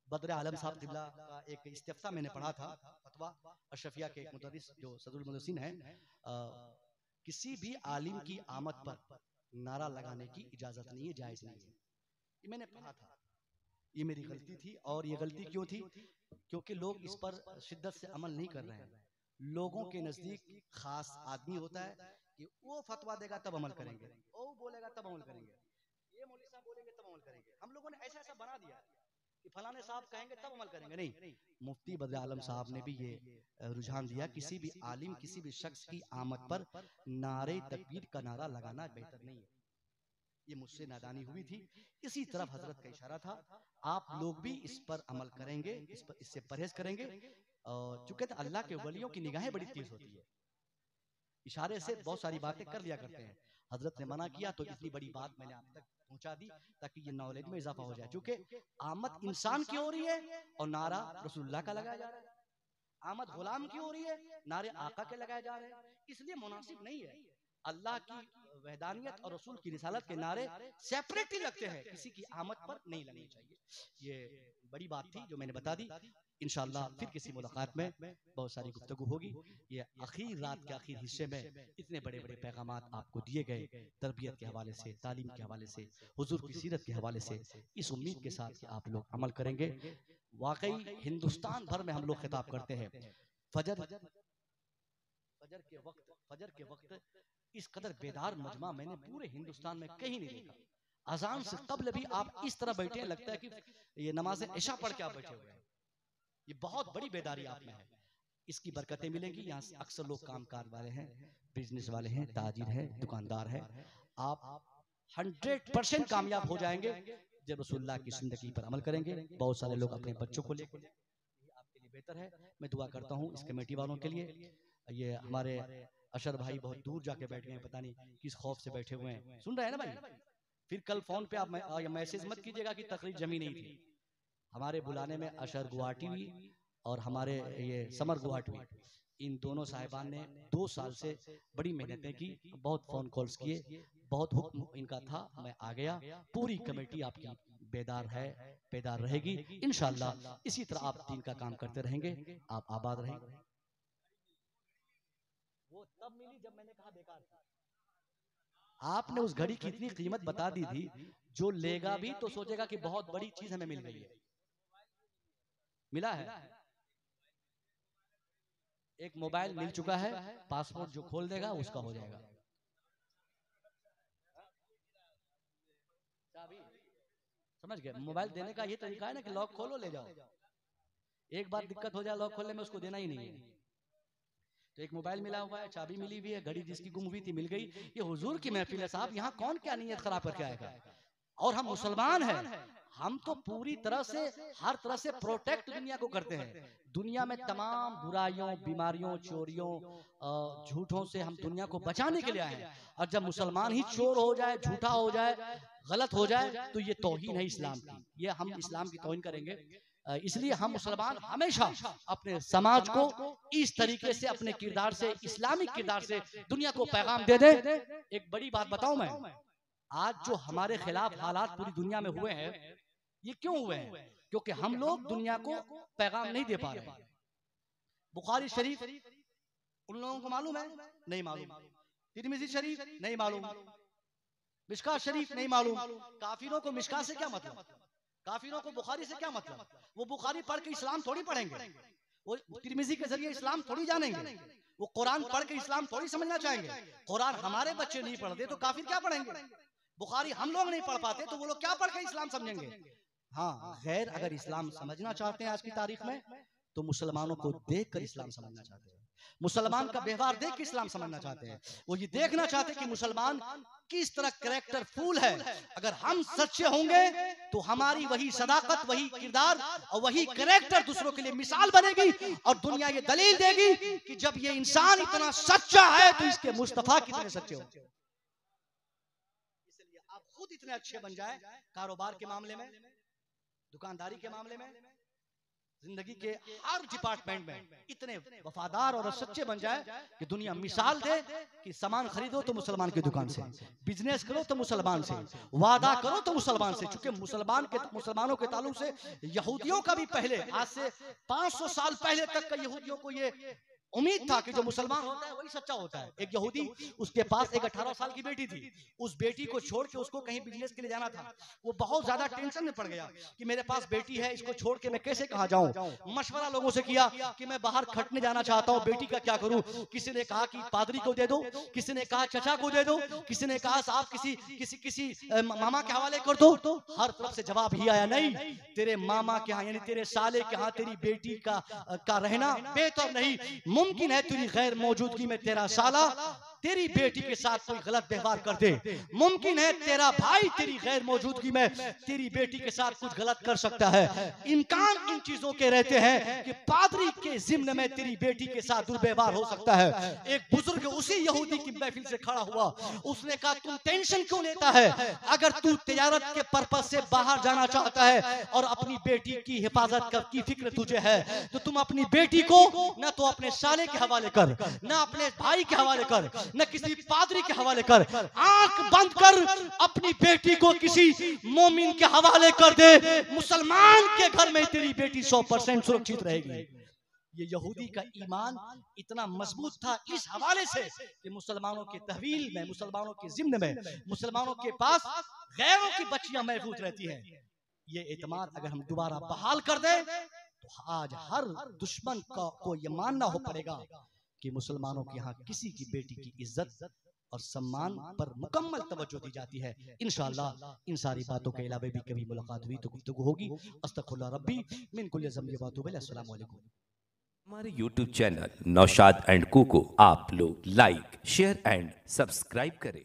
बद्र आलम साहब क़िबला का एक इस्तिफ्ता मैंने पढ़ा था, फतवा अशरफिया के एक मुदर्रिस जो सदरुल मुदर्रिसीन हैं, किसी भी आलिम की आमद पर नारा लगाने की इजाजत नहीं है, जायज नहीं है। ये मैंने पढ़ा था, ये मेरी गलती थी। और ये गलती क्यों थी? क्योंकि लोग इस पर शिद्दत से अमल नहीं कर रहे हैं। लोगों के नजदीक खास आदमी होता है कि वो फतवा देगा तब अमल करेंगे, वो बोलेगा तब अमल करेंगे, ये मौलवी साहब बोलेंगे तब अमल करेंगे। हम लोगों ने ऐसा ऐसा बना दिया कि फलाने साहब कहेंगे तब अमल करेंगे। नहीं, मुफ्ती बद्र आलम साहब ने भी ये रुझान दिया, किसी भी आलिम किसी भी शख्स की आमद पर नारे तकबीर का नारा लगाना बेहतर नहीं है। ये मुझसे नादानी हुई थी, इसी तरफ हजरत का इशारा था। आप लोग भी इस पर अमल करेंगे, इससे परहेज करेंगे। और चूंकि अल्लाह के वलियों की निगाहें बड़ी तेज होती है, इशारे से बहुत सारी बातें कर लिया करते हैं। हजरत ने मना किया तो इतनी बड़ी बात मैंने आप तक पहुंचा दी ताकि ये नॉलेज में इजाफा हो जाए। चूंकि आमद इंसान की हो रही है और नारा रसूलुल्लाह का लगाया जा रहा है, आमद गुलाम की हो रही है, नारे आका के लगाए जा रहे हैं, इसलिए मुनासिब नहीं है। अल्लाह की वहदानियत और रसूल की रिसालत के नारे सेपरेट ही लगते हैं, किसी की आमद पर नहीं लगनी चाहिए। ये बड़ी बात थी जो मैंने बता दी। इंशाअल्लाह फिर किसी मुलाकात में बहुत सारी गुफ्तगू होगी। ये आखिर रात के आखिर हिस्से में इतने बड़े बड़े पैगामात आपको दिए गए, तरबियत के हवाले से, तालीम के हवाले से, हुजूर की सीरत के हवाले से, इस उम्मीद के साथ कि आप लोग अमल करेंगे। वाकई हिंदुस्तान भर में हम लोग खिताब करते हैं, फजर के वक्त इस कदर बेदार मजमा मैंने पूरे हिंदुस्तान में कहीं नहीं देखा। अजान से कबल भी आप इस तरह बैठे हैं, लगता है कि ये नमाज इशा पढ़ के आप बैठे हुए हैं। ये बहुत बड़ी बेदारी आप में है, इसकी बरकतें मिलेंगी। यहाँ से अक्सर लोग कामकाज वाले हैं, बिजनेस वाले हैं, ताजिर हैं, दुकानदार हैं। आप 100% कामयाब हो जाएंगे जब रसूलुल्लाह की जिंदगी पर अमल करेंगे। बहुत सारे लोग अपने बच्चों को लेकर, आपके लिए बेहतर है। मैं दुआ करता हूँ इस कमेटी वालों के लिए। ये हमारे अशर भाई बहुत दूर जाके बैठ गए, पता नहीं किस खौफ से बैठे हुए हैं। सुन रहे हैं ना भाई? फिर कल फोन पे आप मैसेज मत कीजिएगा कि तकरीर जमी नहीं थी। हमारे बुलाने में अशर गुवाहाटी हुई और हमारे ये समर गुवाहाटी हुई। इन दोनों साहिबान ने 2 साल से बड़ी मेहनतें की, बहुत फोन कॉल्स किए, बहुत हुक्म इनका था, मैं आ गया। पूरी कमेटी आपकी बेदार है, बेदार रहेगी इंशाअल्लाह। इसी तरह आप दीन का काम करते रहेंगे, आप आबाद रहेंगे। वो तब मिली जब मैंने कहा बेकार थी। आपने उस घड़ी की इतनी कीमत बता दी थी, जो लेगा भी तो सोचेगा कि बहुत बड़ी चीज हमें मिल गई है। मिला है, एक मोबाइल मिल चुका है, पासपोर्ट जो खोल देगा उसका हो जाएगा। समझ गए? मोबाइल देने का ये तरीका है ना कि लॉक खोलो ले जाओ। एक बार दिक्कत हो जाए लॉक खोलने में, उसको देना ही नहीं है। तो एक मोबाइल मिला हुआ है, चाबी मिली हुई है, घड़ी जिसकी गुम हुई थी मिल गई। ये हुजूर की महफिल है साहब, यहाँ कौन क्या नीयत खराब करके आएगा? और हम मुसलमान हैं, हम तो पूरी तरह से हर तरह से प्रोटेक्ट दुनिया को करते हैं। दुनिया में तमाम बुराइयों, बीमारियों, चोरियों, झूठों से हम दुनिया को बचाने के लिए आए हैं। और जब मुसलमान ही चोर हो जाए, झूठा हो जाए, गलत हो जाए, तो ये तौहीन है इस्लाम की। ये हम इस्लाम की तौहीन करेंगे। इसलिए हम मुसलमान हमेशा अपने समाज को इस तरीके से, अपने किरदार से, इस्लामिक किरदार से दुनिया को पैगाम दे दे। एक बड़ी बात बताऊं मैं, आज जो हमारे खिलाफ हालात पूरी दुनिया में हुए हैं, ये क्यों हुए हैं? क्योंकि हम लोग दुनिया को पैगाम नहीं दे पा रहे। बुखारी शरीफ उन लोगों को मालूम है? नहीं मालूम। तिरमिज़ी शरीफ नहीं मालूम। मिशकात शरीफ नहीं मालूम। काफिरों को मिशकात से क्या मतलब? काफिरों को बुखारी से क्या मतलब? वो बुखारी पढ़ के इस्लाम थोड़ी पढ़ेंगे, वो तिरमिज़ी के जरिए इस्लाम थोड़ी जानेंगे, वो कुरान पढ़ के इस्लाम थोड़ी समझना चाहेंगे। कुरान हमारे बच्चे नहीं पढ़ते तो काफिर क्या पढ़ेंगे? बुखारी हम लोग नहीं पढ़ पाते तो वो लोग क्या पढ़ के इस्लाम समझेंगे? हाँ, गैर अगर इस्लाम समझना चाहते हैं आज की तारीख में तो मुसलमानों को देखकर इस्लाम समझना चाहते हैं, मुसलमान का व्यवहार देख के इस्लाम समझना चाहते हैं। वो ये देखना चाहते हैं कि मुसलमान किस तरह कैरेक्टर फुल है। अगर हम सच्चे होंगे तो हमारी वही सदाकत, वही किरदार और वही कैरेक्टर दूसरों के लिए मिसाल बनेगी और दुनिया ये दलील देगी कि जब ये इंसान इतना सच्चा है तो इसके मुस्तफा कितने सच्चे होंगे। इसलिए आप खुद इतने अच्छे बन जाए, कारोबार के मामले में, दुकानदारी के मामले में, जिंदगी के हर डिपार्टमेंट में इतने वफादार और सच्चे बन जाए कि दुनिया मिसाल दे कि सामान खरीदो तो मुसलमान की दुकान से, बिजनेस करो तो मुसलमान से, वादा करो तो मुसलमान से। चूंकि मुसलमानों के ताल्लुक से यहूदियों का भी पहले, आज से 500 साल पहले तक का यहूदियों को ये उम्मीद था कि जो मुसलमान होता है वही सच्चा होता है। एक यहूदी, उसके पास एक 18 साल की बेटी थी, उस बेटी को छोड़ के उसको कहीं बिजनेस के लिए जाना था। वो बहुत ज्यादा टेंशन में पड़ गया कि मेरे पास बेटी है, इसको छोड़ के मैं कैसे कहाँ जाऊं। मशवरा लोगों से किया कि मैं बाहर खटने जाना चाहता हूँ, बेटी का क्या करूं। किसी ने कहा कि पादरी को दे दो, किसी ने कहा चचा को दे दो, किसी ने कहा साहब किसी मामा के हवाले कर दो। हर तरफ से जवाब ही आया, नहीं, तेरे मामा के यहाँ यानी तेरे साले के यहाँ तेरी बेटी का रहना बेहतर नहीं। मुमकिन है तेरी गैर मौजूदगी में तेरा साला तेरी बेटी के साथ कोई गलत व्यवहार कर दे, मुमकिन है तेरा भाई तेरी गैर मौजूदगी में तेरी बेटी के साथ कुछ गलत कर सकता है। इम्कान इन चीजों के रहते हैं कि पादरी के जिम्न में तेरी बेटी के साथ दुर्व्यवहार हो सकता है। एक बुजुर्ग उसी यहूदी की महफिल से खड़ा हुआ, उसने कहा तुम टेंशन क्यों लेता है, अगर तू तिजारत के पर्पस से बाहर जाना चाहता है और अपनी बेटी की हिफाजत की फिक्र तुझे है तो तुम अपनी बेटी को न तो अपने साले के हवाले कर, न अपने भाई के हवाले कर, न किसी पादरी के हवाले कर, आंख बंद कर अपनी बेटी को किसी मोमिन के हवाले कर दे। मुसलमान के घर में तेरी बेटी 100% सुरक्षित रहेगी। ये यहूदी का ईमान इतना मजबूत था इस हवाले से कि मुसलमानों के तहवील में, मुसलमानों के जिम्न में, मुसलमानों के पास गैरों की बच्चियां महफूज रहती हैं। ये एतमाद अगर हम दोबारा बहाल कर दें तो आज हर दुश्मन को ये मानना हो पड़ेगा कि मुसलमानों के यहाँ किसी की बेटी की इज्जत और सम्मान पर मुकम्मल तवज्जो दी जाती है। इंशाअल्लाह इन सारी बातों के अलावा भी कभी मुलाकात हुई तो गुफ्तगू होगी। अस्तगफिरुल्लाह रब्बी मिन कुल्लि ज़ंबि व अतूबु इलैह। अस्सलामु अलैकुम। हमारे YouTube चैनल नौशाद एंड कू को आप लोग लाइक, शेयर एंड सब्सक्राइब करें।